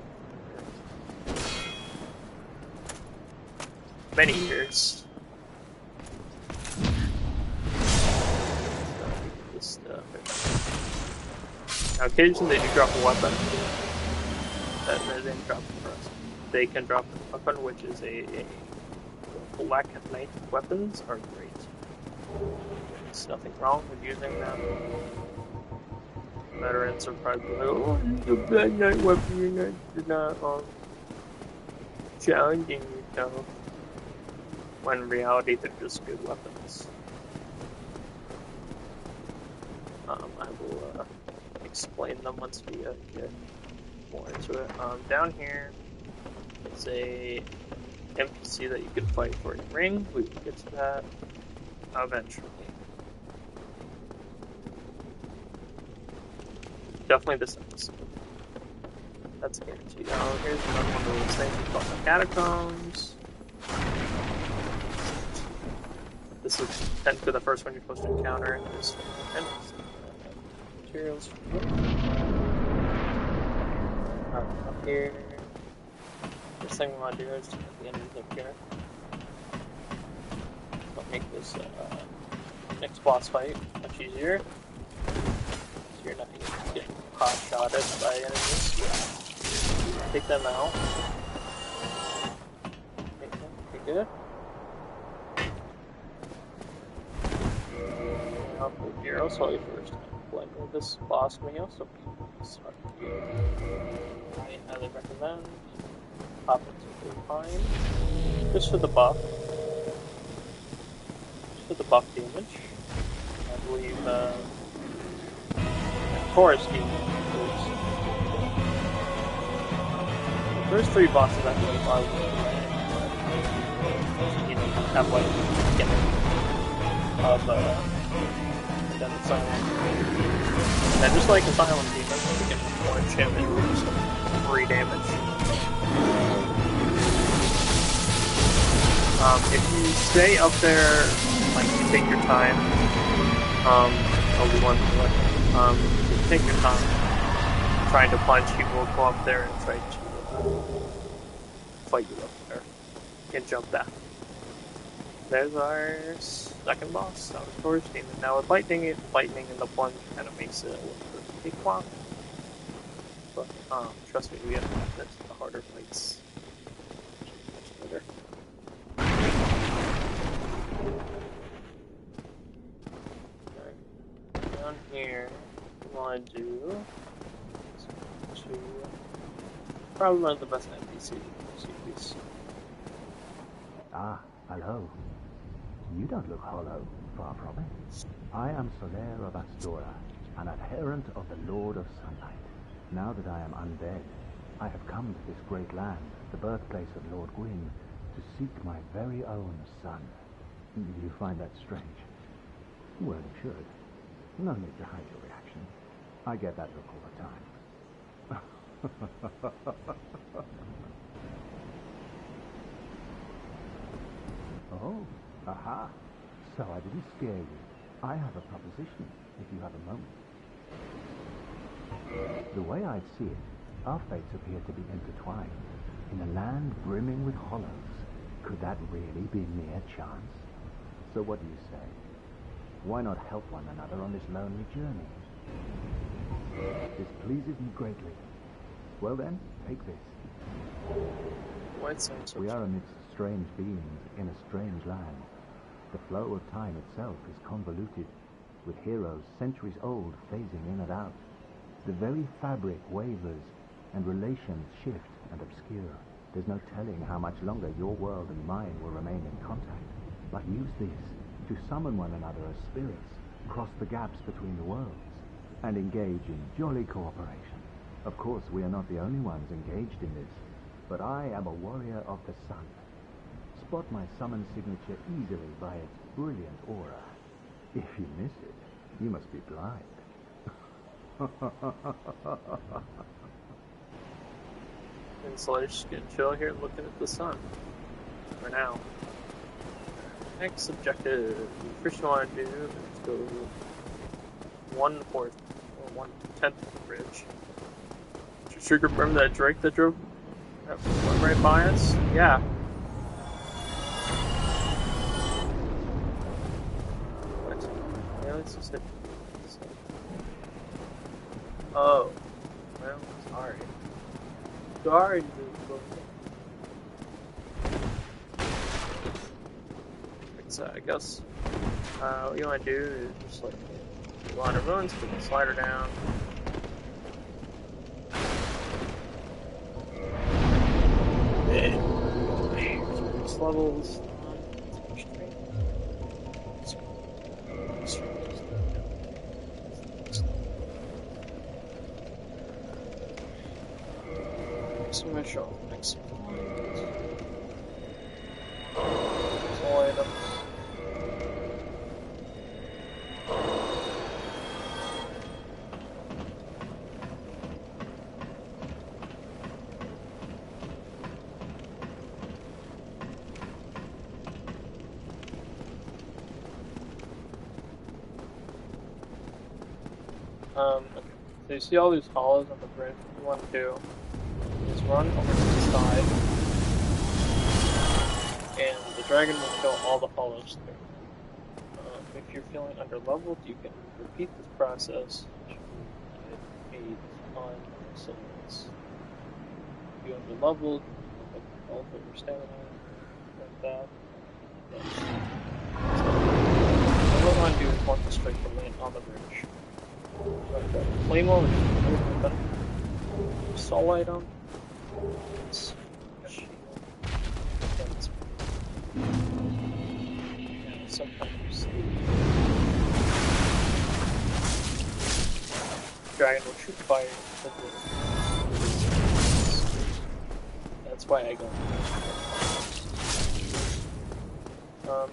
for many years. Now, occasionally they do drop a weapon. They didn't drop it for us. They can drop a weapon, which is a Black Knight weapons are great. There's nothing wrong with using them. Veterans are probably like, oh, it's a Black Knight weapon, you're not challenging yourself. When in reality, they're just good weapons. I will explain them once we get more into it. Down here is a NPC that you can fight for a ring. We will get to that eventually. Definitely this episode. That's guaranteed. Here's another one of those things called the catacombs. This is technically the first one you're supposed to encounter in this materials. Up here. First thing we want to do is to get the enemies up here. That'll make this next boss fight much easier. So you're not going to get hot-shotted by enemies. Take them out. Okay, good. Up with Hero, so you first blend with this boss may also be smart. I highly recommend. Pop it to fine. Just for the buff. Just for the buff damage. I believe Chorus damage. The first three bosses I believe are you know, have like gimmick of then the silent. And then just like the silent demons, you get more enchantment and just 3 damage. If you stay up there, like you take your time, if you take your time trying to punch, you will go up there and try to fight you up there. You can jump that. There's our second boss, our Chorus Demon. Now with lightning in the plunge kind of makes it a little bit of a cakewalk. But trust me, we have to get the harder fights. Much better. Down here, what we want to do is to probably one of the best NPCs in the series. Ah, hello. You don't look hollow, far from it. I am Solaire of Astora, an adherent of the Lord of Sunlight. Now that I am undead, I have come to this great land, the birthplace of Lord Gwyn, to seek my very own son. You find that strange? Well, you should. No need to hide your reaction. I get that look all the time. Oh, aha. So I didn't scare you. I have a proposition, if you have a moment. The way I see it, our fates appear to be intertwined. In a land brimming with hollows, could that really be mere chance? So what do you say? Why not help one another on this lonely journey? This pleases me greatly. Well then, take this. We are amidst strange beings in a strange land. The flow of time itself is convoluted, with heroes centuries old phasing in and out. The very fabric wavers, and relations shift and obscure. There's no telling how much longer your world and mine will remain in contact. But use this to summon one another as spirits, cross the gaps between the worlds, and engage in jolly cooperation. Of course, we are not the only ones engaged in this, but I am a warrior of the sun. spot my summon signature easily by its brilliant aura. If you miss it, you must be blind. And so I'm just gonna chill here looking at the sun. For now. Next objective. First you want to do is go 1/4 or 1/10 of the bridge. Did you remember that Drake that drove that went right by us? Yeah. What? Yeah, let's just hit. Oh. Well, sorry. Sorry. So I guess what you want to do is just like go on to ruins, put the slider down. Next levels. So I'm gonna show next one. All items. Okay. So you see all these hollows on the bridge. What you want to do is run over to the side, and the dragon will kill all the hollows through. If you're feeling underleveled, you can repeat this process, which it aids on resilience. If you're underleveled, like health or your stamina, like that. So what I want to do is walk the straight to land on the bridge. Claymore, which is really better. Soul item. It's sometimes dragon will shoot fire. That's why I go.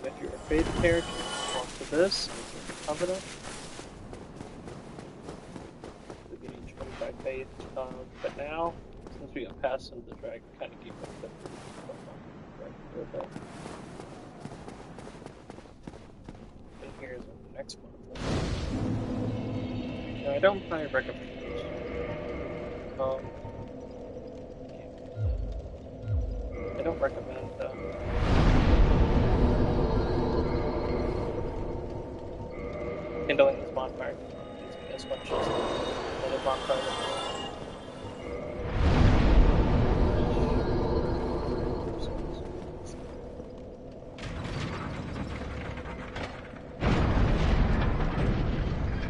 If you're a faith character, walk to this. Covenant. By faith, but now, since we got past him, the dragon kind of gave up the right. And here's the next one. Now, I don't probably recommend this. I don't recommend kindling this bonfire as much as another bonfire.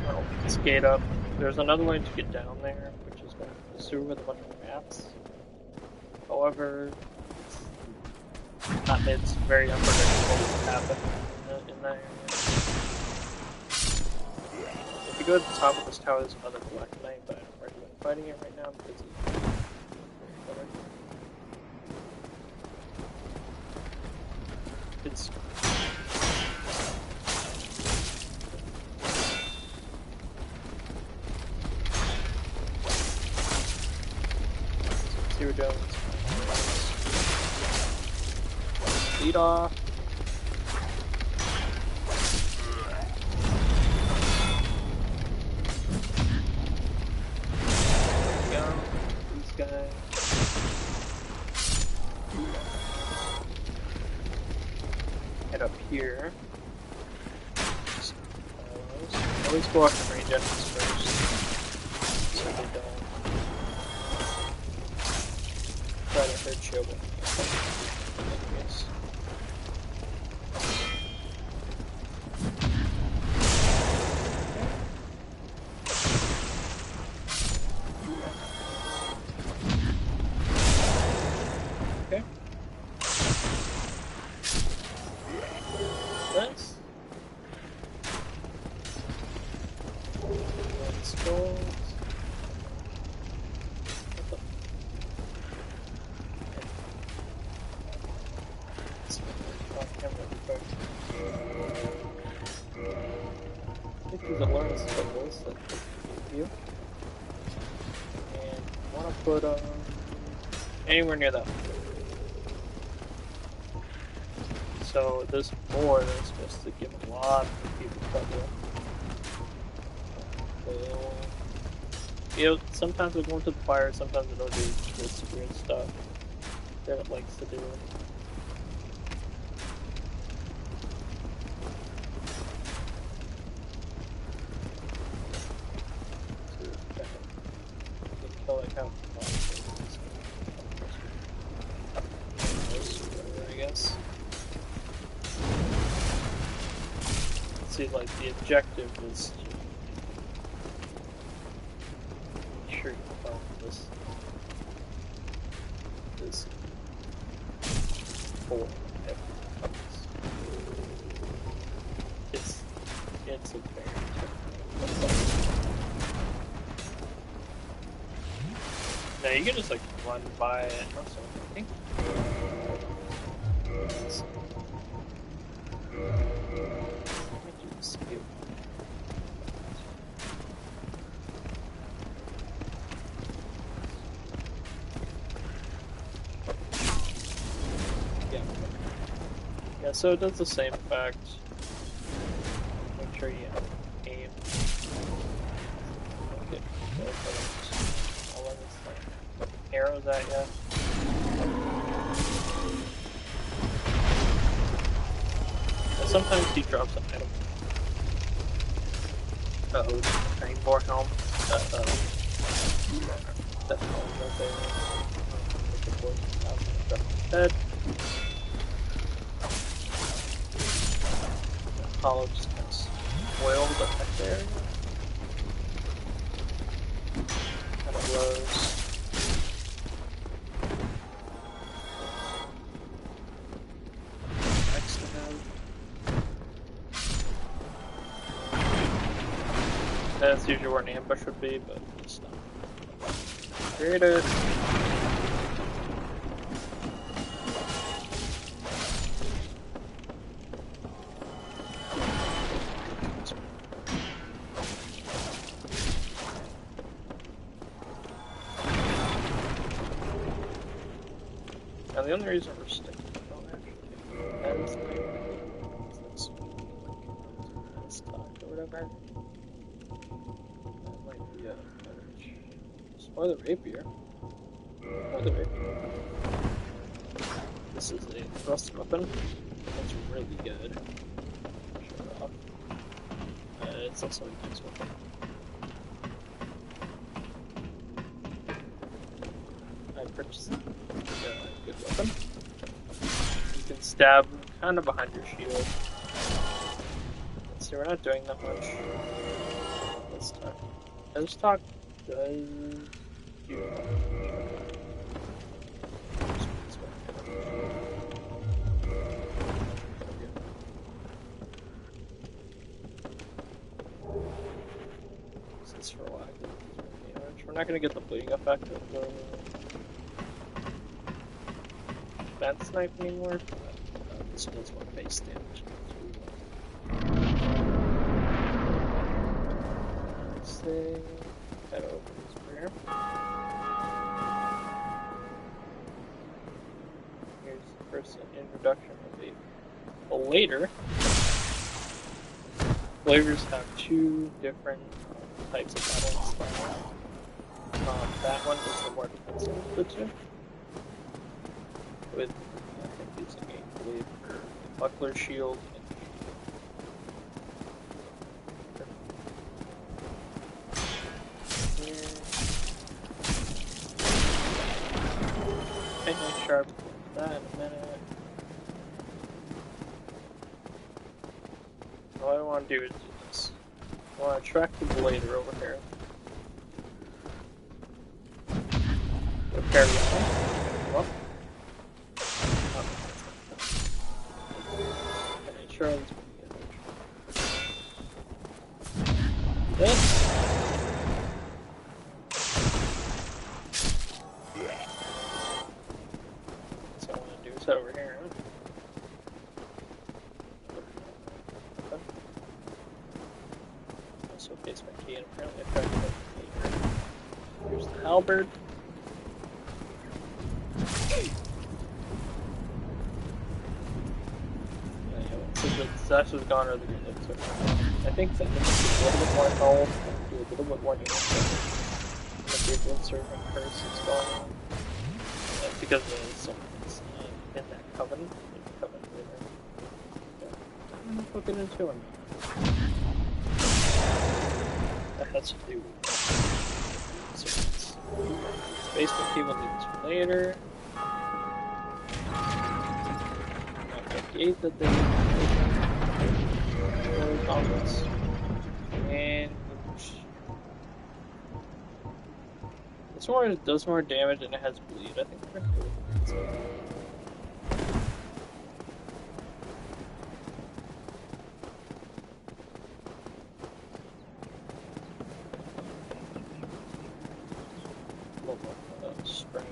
Well, skate up. There's another way to get down there, which is going to the sewer with a bunch of rats. However, it's very unpredictable what will happen in that area. If you go to the top of this tower, there's another black knight, but I don't recommend fighting it right now because it's see what we're doing. Lead off. Guy. Head up here. Always go after range enemies first, so they don't try to hurt you. perfect. I think these are learning skills that give you. And I want to put anywhere near that. So this board is supposed to give a lot of people trouble. So, you know, sometimes it'll go into the fire, sometimes it'll do this weird stuff that it likes to do. I guess. See, like the objective is to sure you follow this four. It's a very now you can just like run by it or something. Yeah, so it does the same effect. Make sure you aim. Okay, I'll let this arrows at you. And sometimes he drops an item. Uh-oh, I need more helm. That helm right there. Head. Hollow just kind of spoiled the heck area. Kind of blows. Next to him. That's usually where an ambush would be, but it's not. Create it. Now the only reason we're sticking to that is this talk or whatever. That might be a better. Or the rapier. Or the rapier. This is a thrust weapon. That's really good. Show it off. It's also a nice weapon. I purchased it. Good weapon. You can stab kind of behind your shield. Let's see, we're not doing that much. Let's talk. This talk does do this for a while. We're not going to get the bleeding effect of the that snipe anymore. This does more base damage. Let's see. That opens here. Here's the first introduction of a later. Flavors have two different types of battles. That one is the more defensive of the two. With I think using a blade for buckler shield and nice sharp that in a minute. All I want to do is do this. I want to track the blader over here. Repair this one. Well. Charlie's this. So I want to do is over here. key and apparently affected by the behavior. Here's the halberd. Since it's actually gone or the green lights are I think that needs a little bit more health, do a little bit more damage. The Brooklyn Servant curse is going on. That's because there's something in that covenant. The covenant later. I'm not looking into it. That has to do with servants. Basement key will do this for later. Not the gate that they comments. And this one does more damage and it has bleed. I think we're gonna do it. Spring.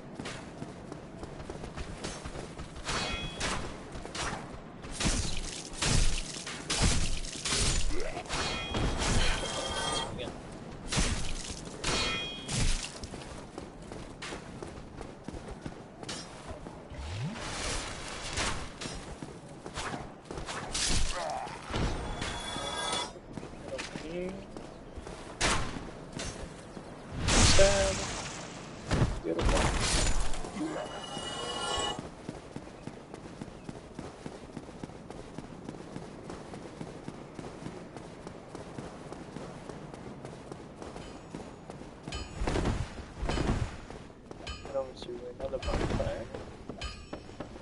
Another bonfire.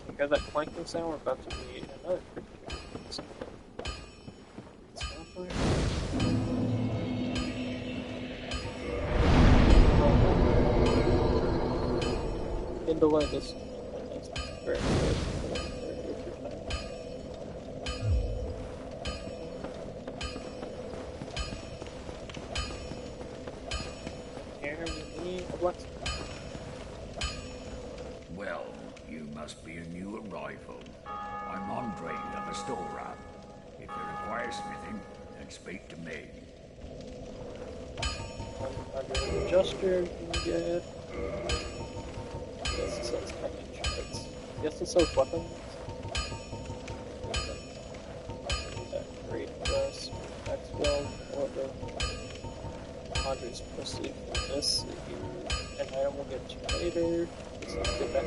You got that clanking sound? We're about to be another critical sound. Into like this. That's very good. Here we need a blacksmith. Well, you must be a new arrival. I'm Andre of Astora. If you require smithing, then speak to me. Under the adjuster, you can get. Yes, it sells package. Yes, it sells weapons. That great plus X build or the Andre's proceed from this. An item will get to later. Let's get that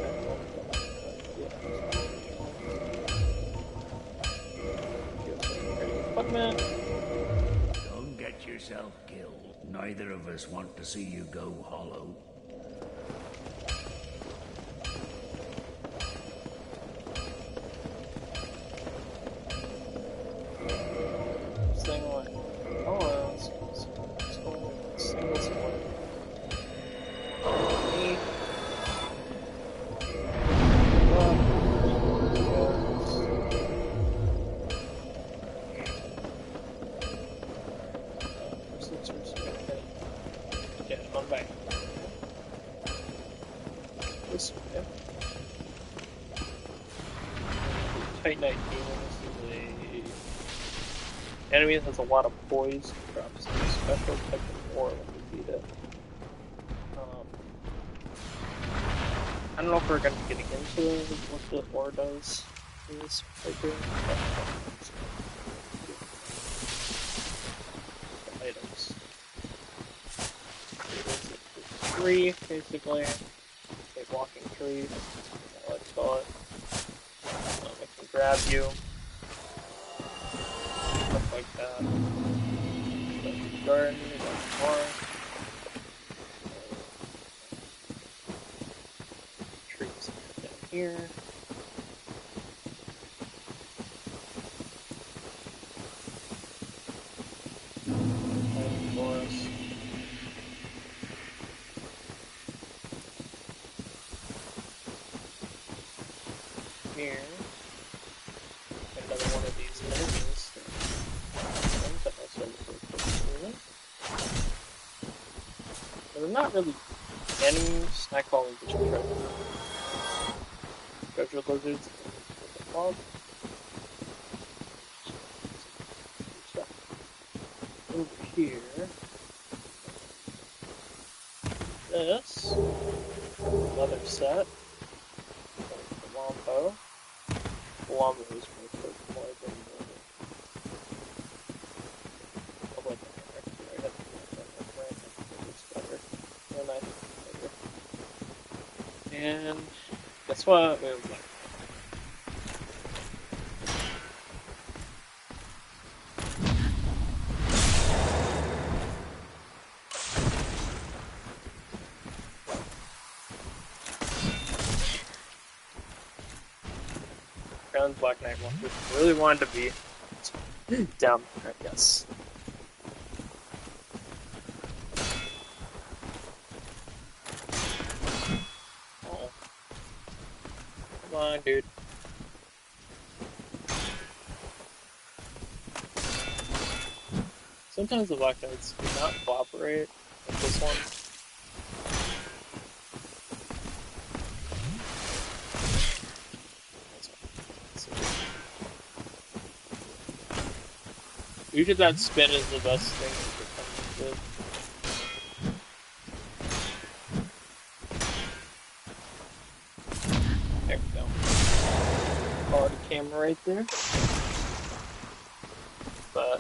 equipment. Don't get yourself killed. Neither of us want to see you go hollow. Same one. Oh, let's go with the single one. Tight Knight Demon is a enemy that has a lot of poise, drops a special type of ore when you beat it. I don't know if we're going to be getting into what the ore does in this playthrough. Items. 3, basically. A walking tree, let's call it. It can grab you. Stuff like that. Garden, more. Trees down here. Forest. Here. Another one of these enemies. They're not really enemies. I call them just treasure lizards. Over here. this leather set. The Wombo. Wombo is more than the. And guess what? We have Black Knight one, which really wanted to be down there, I guess. Oh. Come on, dude. Sometimes the Black Knights do not cooperate with this one. Usually that spin is the best thing that comes with. There we go. Quality camera right there. But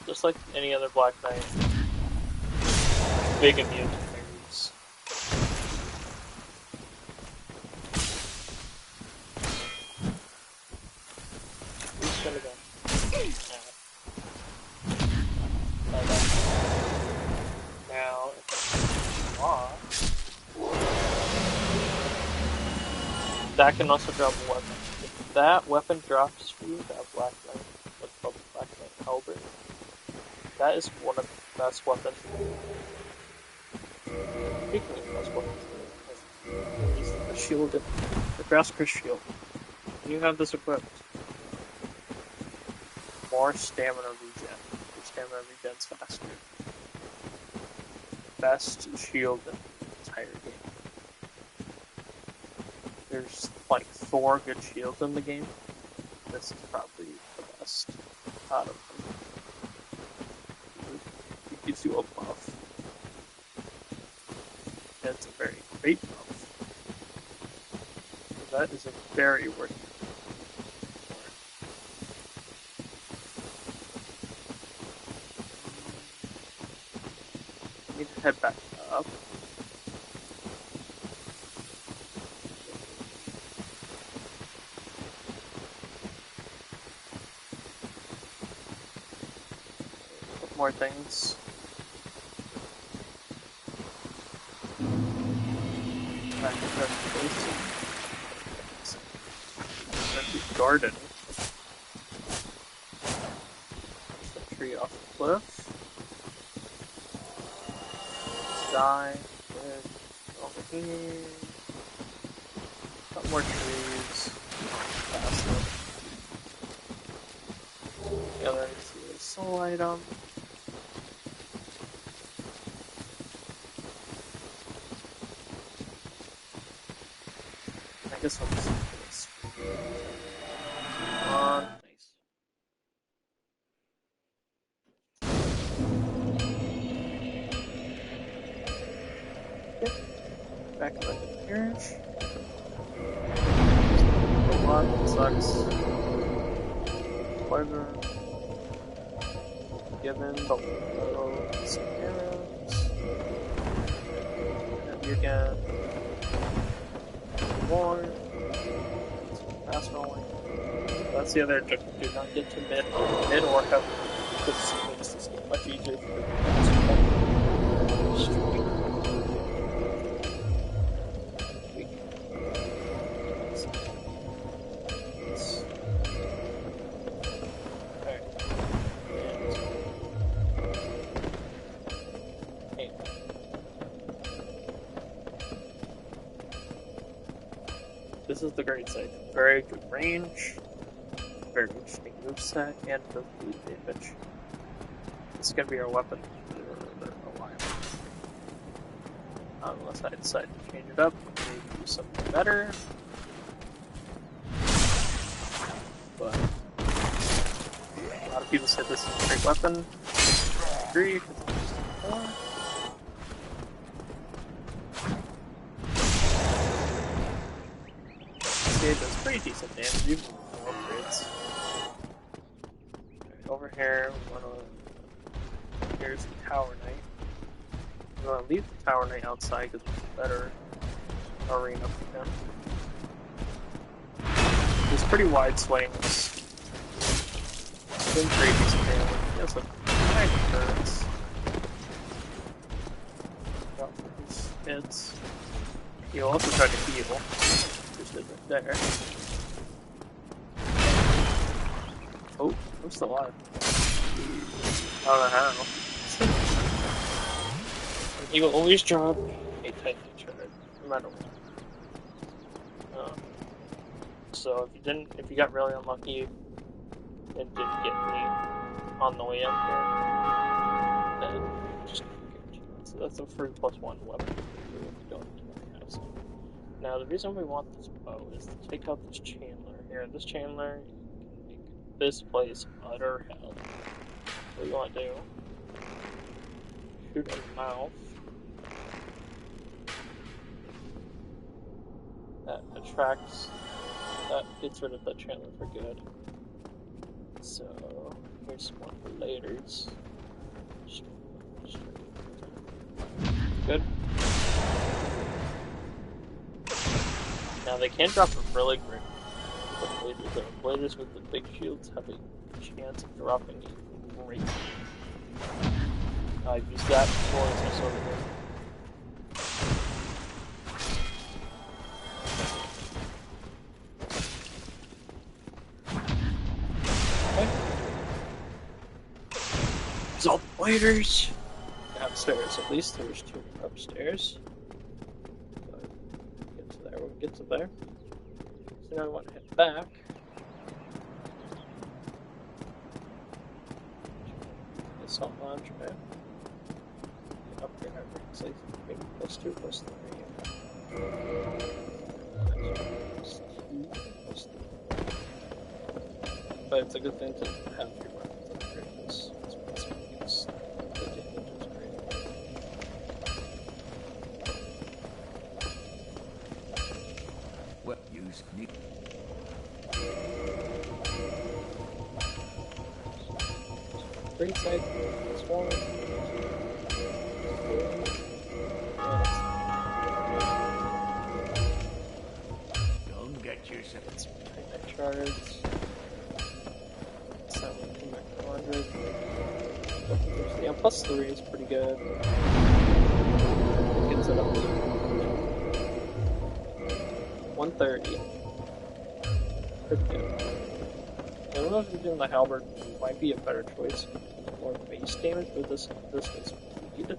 just like any other Black Knight, big immune to parries. Who's gonna go? Now, that can also drop a weapon. If that weapon drops for you, that Black Knight, what's called the Black Knight Halberd, that is one of the best weapons. Speaking of best weapons, is the shield, the Grasper shield. When you have this equipped, more stamina regen. Your stamina regen's faster. Best shield in the entire game. There's like 4 good shields in the game. This is probably the best out of them. It gives you a buff. It's a very great buff. So that is a very worth it. Need to head back up. Put more things. Back to the garden. The tree off the cliff. Die. Over here. Got more trees. Faster. The other is the soul item. I guess I'll just do this. Come on. Nice. Back up in the carriage. A lot sucks. Whatever. Given the little some arrows. And you get more. Fast rolling. That's the other objective. Do not get to mid or heavy. This makes this game much easier for you. This is the great site. Very good range, very interesting moveset, and the bleed damage. This is going to be our weapon for a while. Unless I decide to change it up, maybe do something better. But a lot of people said this is a great weapon. I agree, because it's just more. pretty decent damage, even with no upgrades. Right, over here, here's the Tower Knight. I'm gonna leave the Tower Knight outside because it's a better arena for him. He's pretty wide swings. Doing pretty decent damage. He has a 9 turrets. Got for his hits. He'll also try to heal. Just did right there. Oh, I'm still alive. I don't know how. He will always drop a Titan turret, no matter what. So if you got really unlucky and didn't get me on the way up here, then just guarantee that. So that's a free +1 weapon if you don't have some. Now the reason we want this bow is to take out this Chandler here. This Chandler can make this place utter hell. What you want to do? Shoot in the mouth. That attracts. That gets rid of that Chandler for good. So here's some more for laters. Good. Now they can drop a really great bladers. The bladers with the big shields have a chance of dropping a great. I've used that before as my sort of thing. All bladers downstairs. At least there's 2 upstairs. But get to there. We'll get to there. So now we want to head back. Assault launch map. Upgrade our ranks. Like maybe +2, +3. But it's a good thing to have your weapons upgrades. Well, use need. Green side, small. Don't get yourself. Let's take that charge. 7 back to 100. Yeah, +3 is pretty good. Gets it up to 130. Pretty good. I don't know if you're doing the halberd might be a better choice. More base damage, but this is needed.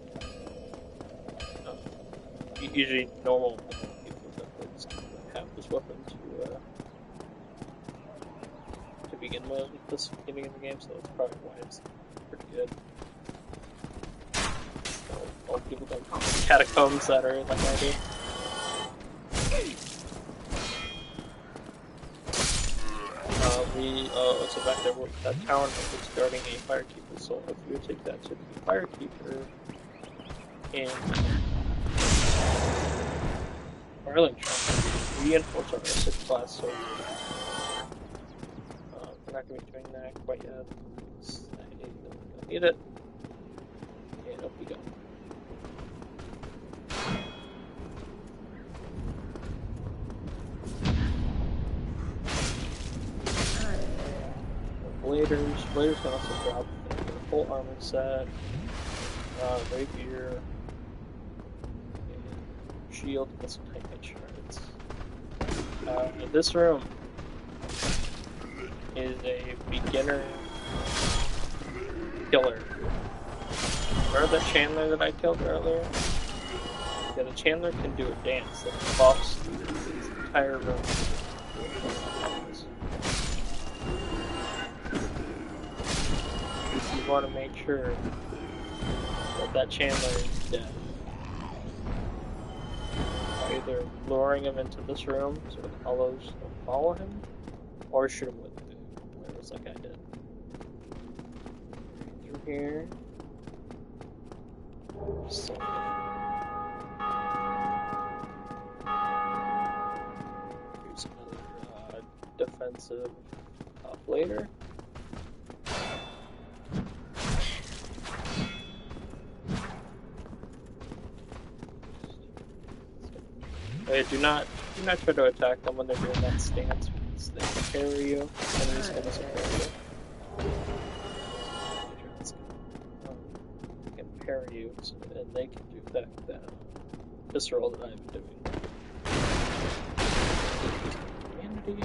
Usually normal people that have this weapon to begin with at this beginning of the game, so that's probably why it's pretty good. All people don't have catacombs that are like I do. So back there, that tower is guarding a firekeeper. So if you take that to the firekeeper and Arling trying to reinforce our 6th class soldiers. We're not going to be doing that quite yet. I don't need it. And up we go. Bladers can also drop the full armor set, rapier, and shield with some Titan shards. This room is a beginner killer. Remember that Chandler that I killed earlier? Yeah, the Chandler can do a dance that buffs this entire room. You want to make sure that Chandler is dead. Either luring him into this room so the hollows don't follow him, or shoot him with arrows like I did. Through here. So here's another expensive later. Okay, do not try to attack them when they're doing that stance because they can parry you. Enemies can also parry you. They can parry you, and they can do that visceral that I've been doing. Humanity.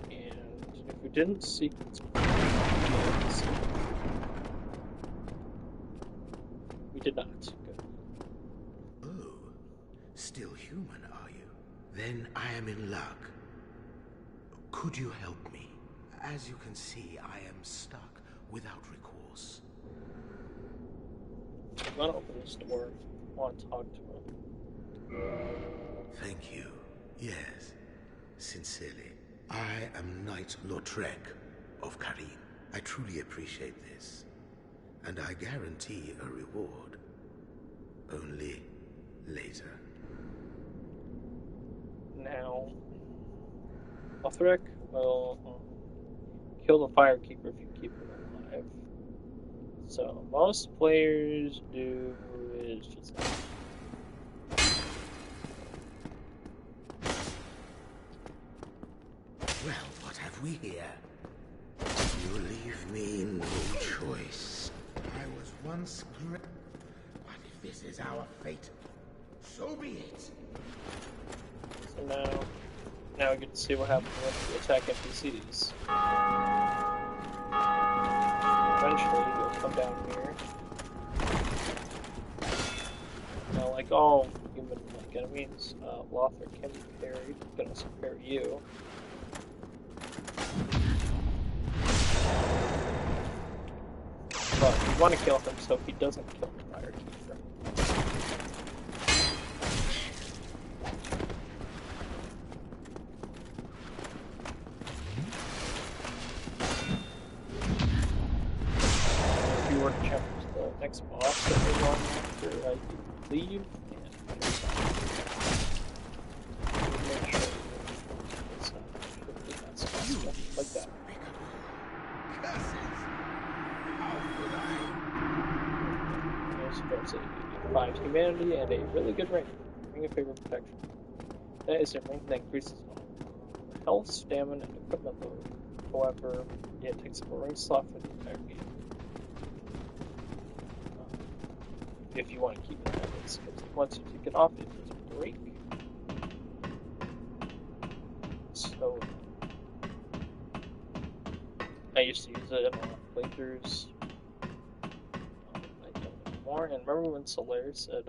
And if we didn't sequence, we did not. Good. Oh, still human, are you? Then I am in luck. Could you help me? As you can see, I am stuck without recourse. I'm gonna open this door. I want to talk to him. Thank you. Yes, sincerely. I am Knight Lautrec of Carim. I truly appreciate this. And I guarantee a reward. Only later. Now, Lautrec will kill the Firekeeper if you keep him alive. So most players do is just well, what have we here? You leave me no choice. I was once great. What if this is our fate? So be it. so now we get to see what happens when you attack NPCs. Eventually you'll come down here. Now, like all human-like enemies, Lothar can be parried. He can also parry you. But you want to kill him so he doesn't kill the Firekeeper. If you were to challenge the next boss that we're going after, you leave and make sure it's like that. There's a 5 humanity and a really good ring. Ring of Favor Protection. That is a ring that increases health, stamina, and equipment load. However, it takes up a ring slot for the entire game. If you want to keep it that way, because once you take it off, it does break. So, I used to use it in a lot of playthroughs. More. And remember when Solaire said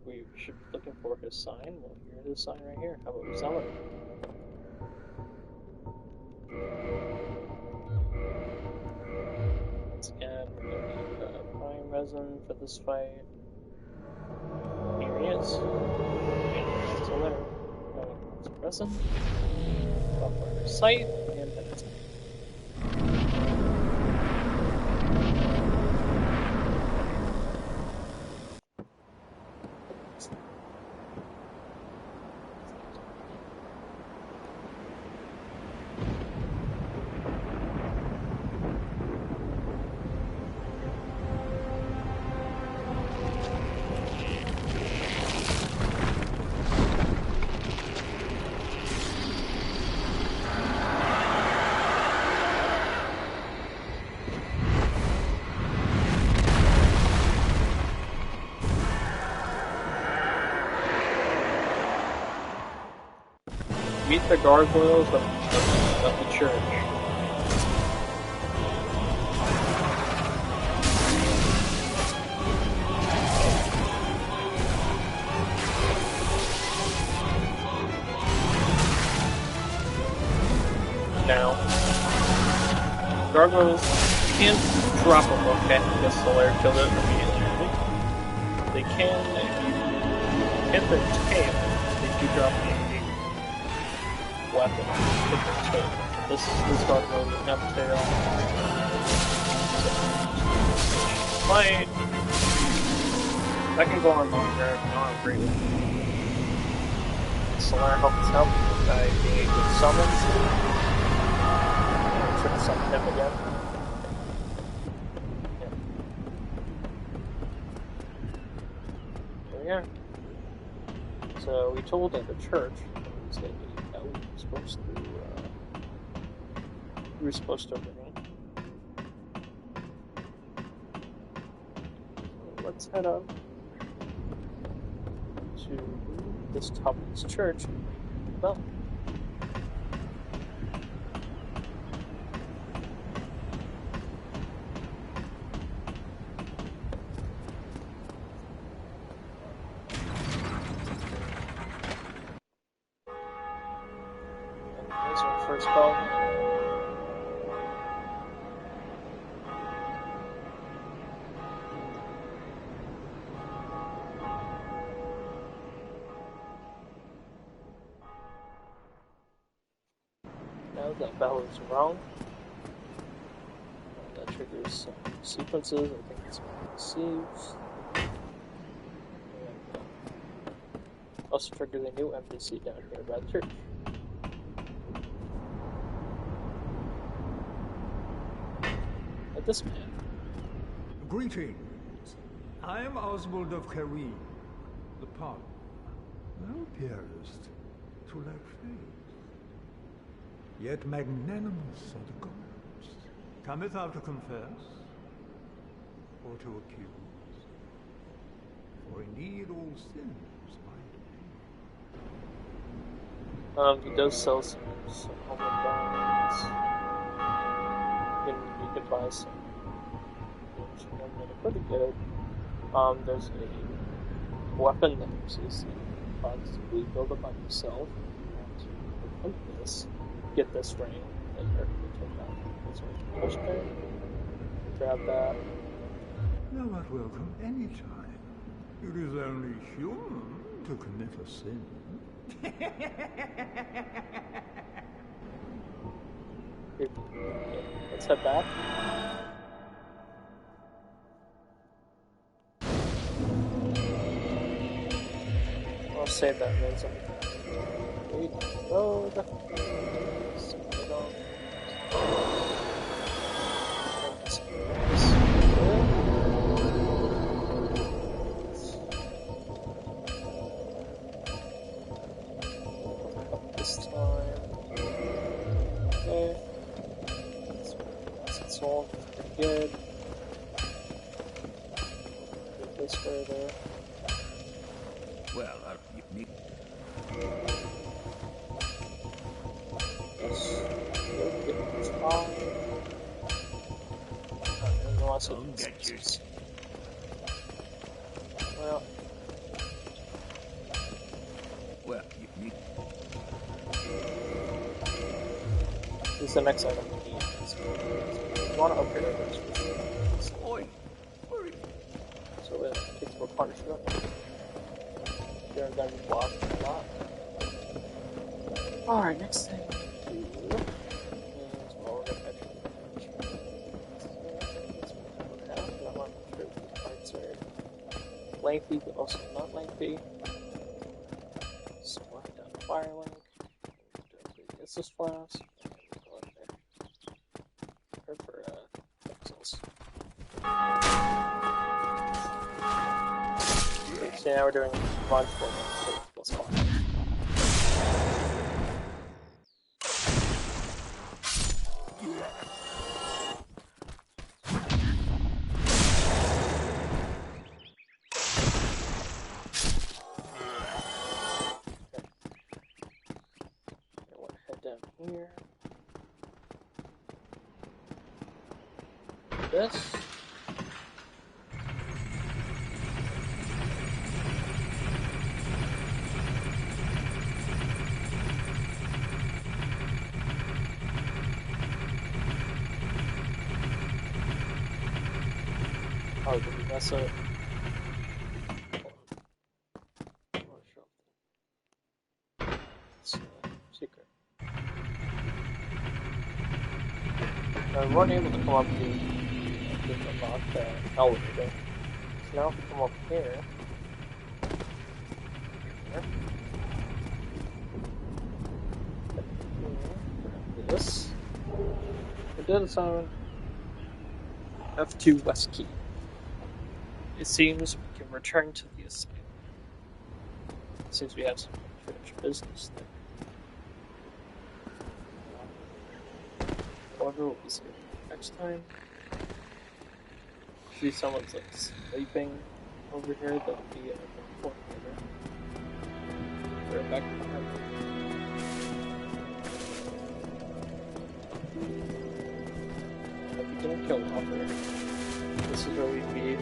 we should be looking for his sign? Well, here's his sign right here. How about we sell it? Once again, we're going to need prime resin for this fight. Here he is. And Solaire. It's resin. Up our site, and then it's meet the gargoyles of the church. Now, gargoyles can't drop a book because Solaire killed it immediately. They can, if you hit their tail, they do drop the weapon with their tail. This gargoyle doesn't have a tail. So, fight. I can go on longer. No, I'm free. Solar helps help by being a good summon. I should summon him again. Yeah. Here we are. So we told at the church that we were supposed to bring. So let's head up to this top of this church. Well, and here's our first bell. Now that bell is wrong. That triggers some sequences. I think it's receives. Also triggers a new NPC down here by the church. At this man. Greetings. I am Oswald of Careem, the Pardon. Thou appearest to lack faith. Yet magnanimous are the gods. Cometh thou to confess, or to accuse? For indeed all sins might be. He does sell some helmet bands. You can buy some. They're pretty good. There's a weapon that uses possibly build up on yourself. And this, get this ring that you're going to take out. So push there, grab that. Thou art welcome any time. It is only human to commit a sin. Let's head back. I'll save that music. Road. This time. Okay. It's all pretty good. Get this further. Well, you need... Don't get yours. Well, you need... This is the next item we need. You want to upgrade our first. Oi! Hurry! So it takes more punishment. You're going to be blocked a lot. Alright, next thing we do is, well, we're going to lengthy, but also not lengthy. Select down Firelink. It's this flask. Go in there. Or for pixels. Okay, so now we're doing run for plus 5. Here. This. Oh, did we mess up? Secret. We weren't able to come up to unlock the elevator. So now if we come up here, Data zone. F2 West Key. It seems we can return to the asylum. Since we have some unfinished business there. However, we'll be skipping next time. See someone's like sleeping over here. That'll be an important later. We're back to the if you're gonna kill Walker, this is where we'd be.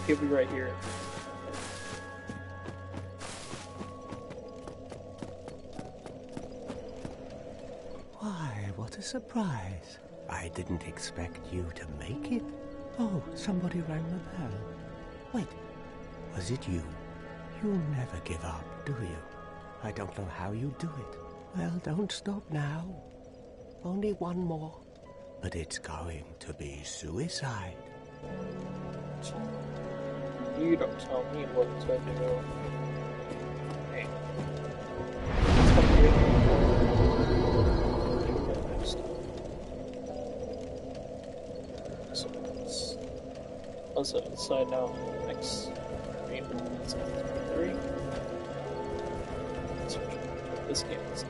He'll be right here. Why, what a surprise. I didn't expect you to make it. Oh, somebody rang the bell. Wait, was it you? You never give up, do you? I don't know how you do it. Well, don't stop now. Only one more. But it's going to be suicide. You don't tell me what to do. Hey. Also, decide now. Next. It's 3. This game is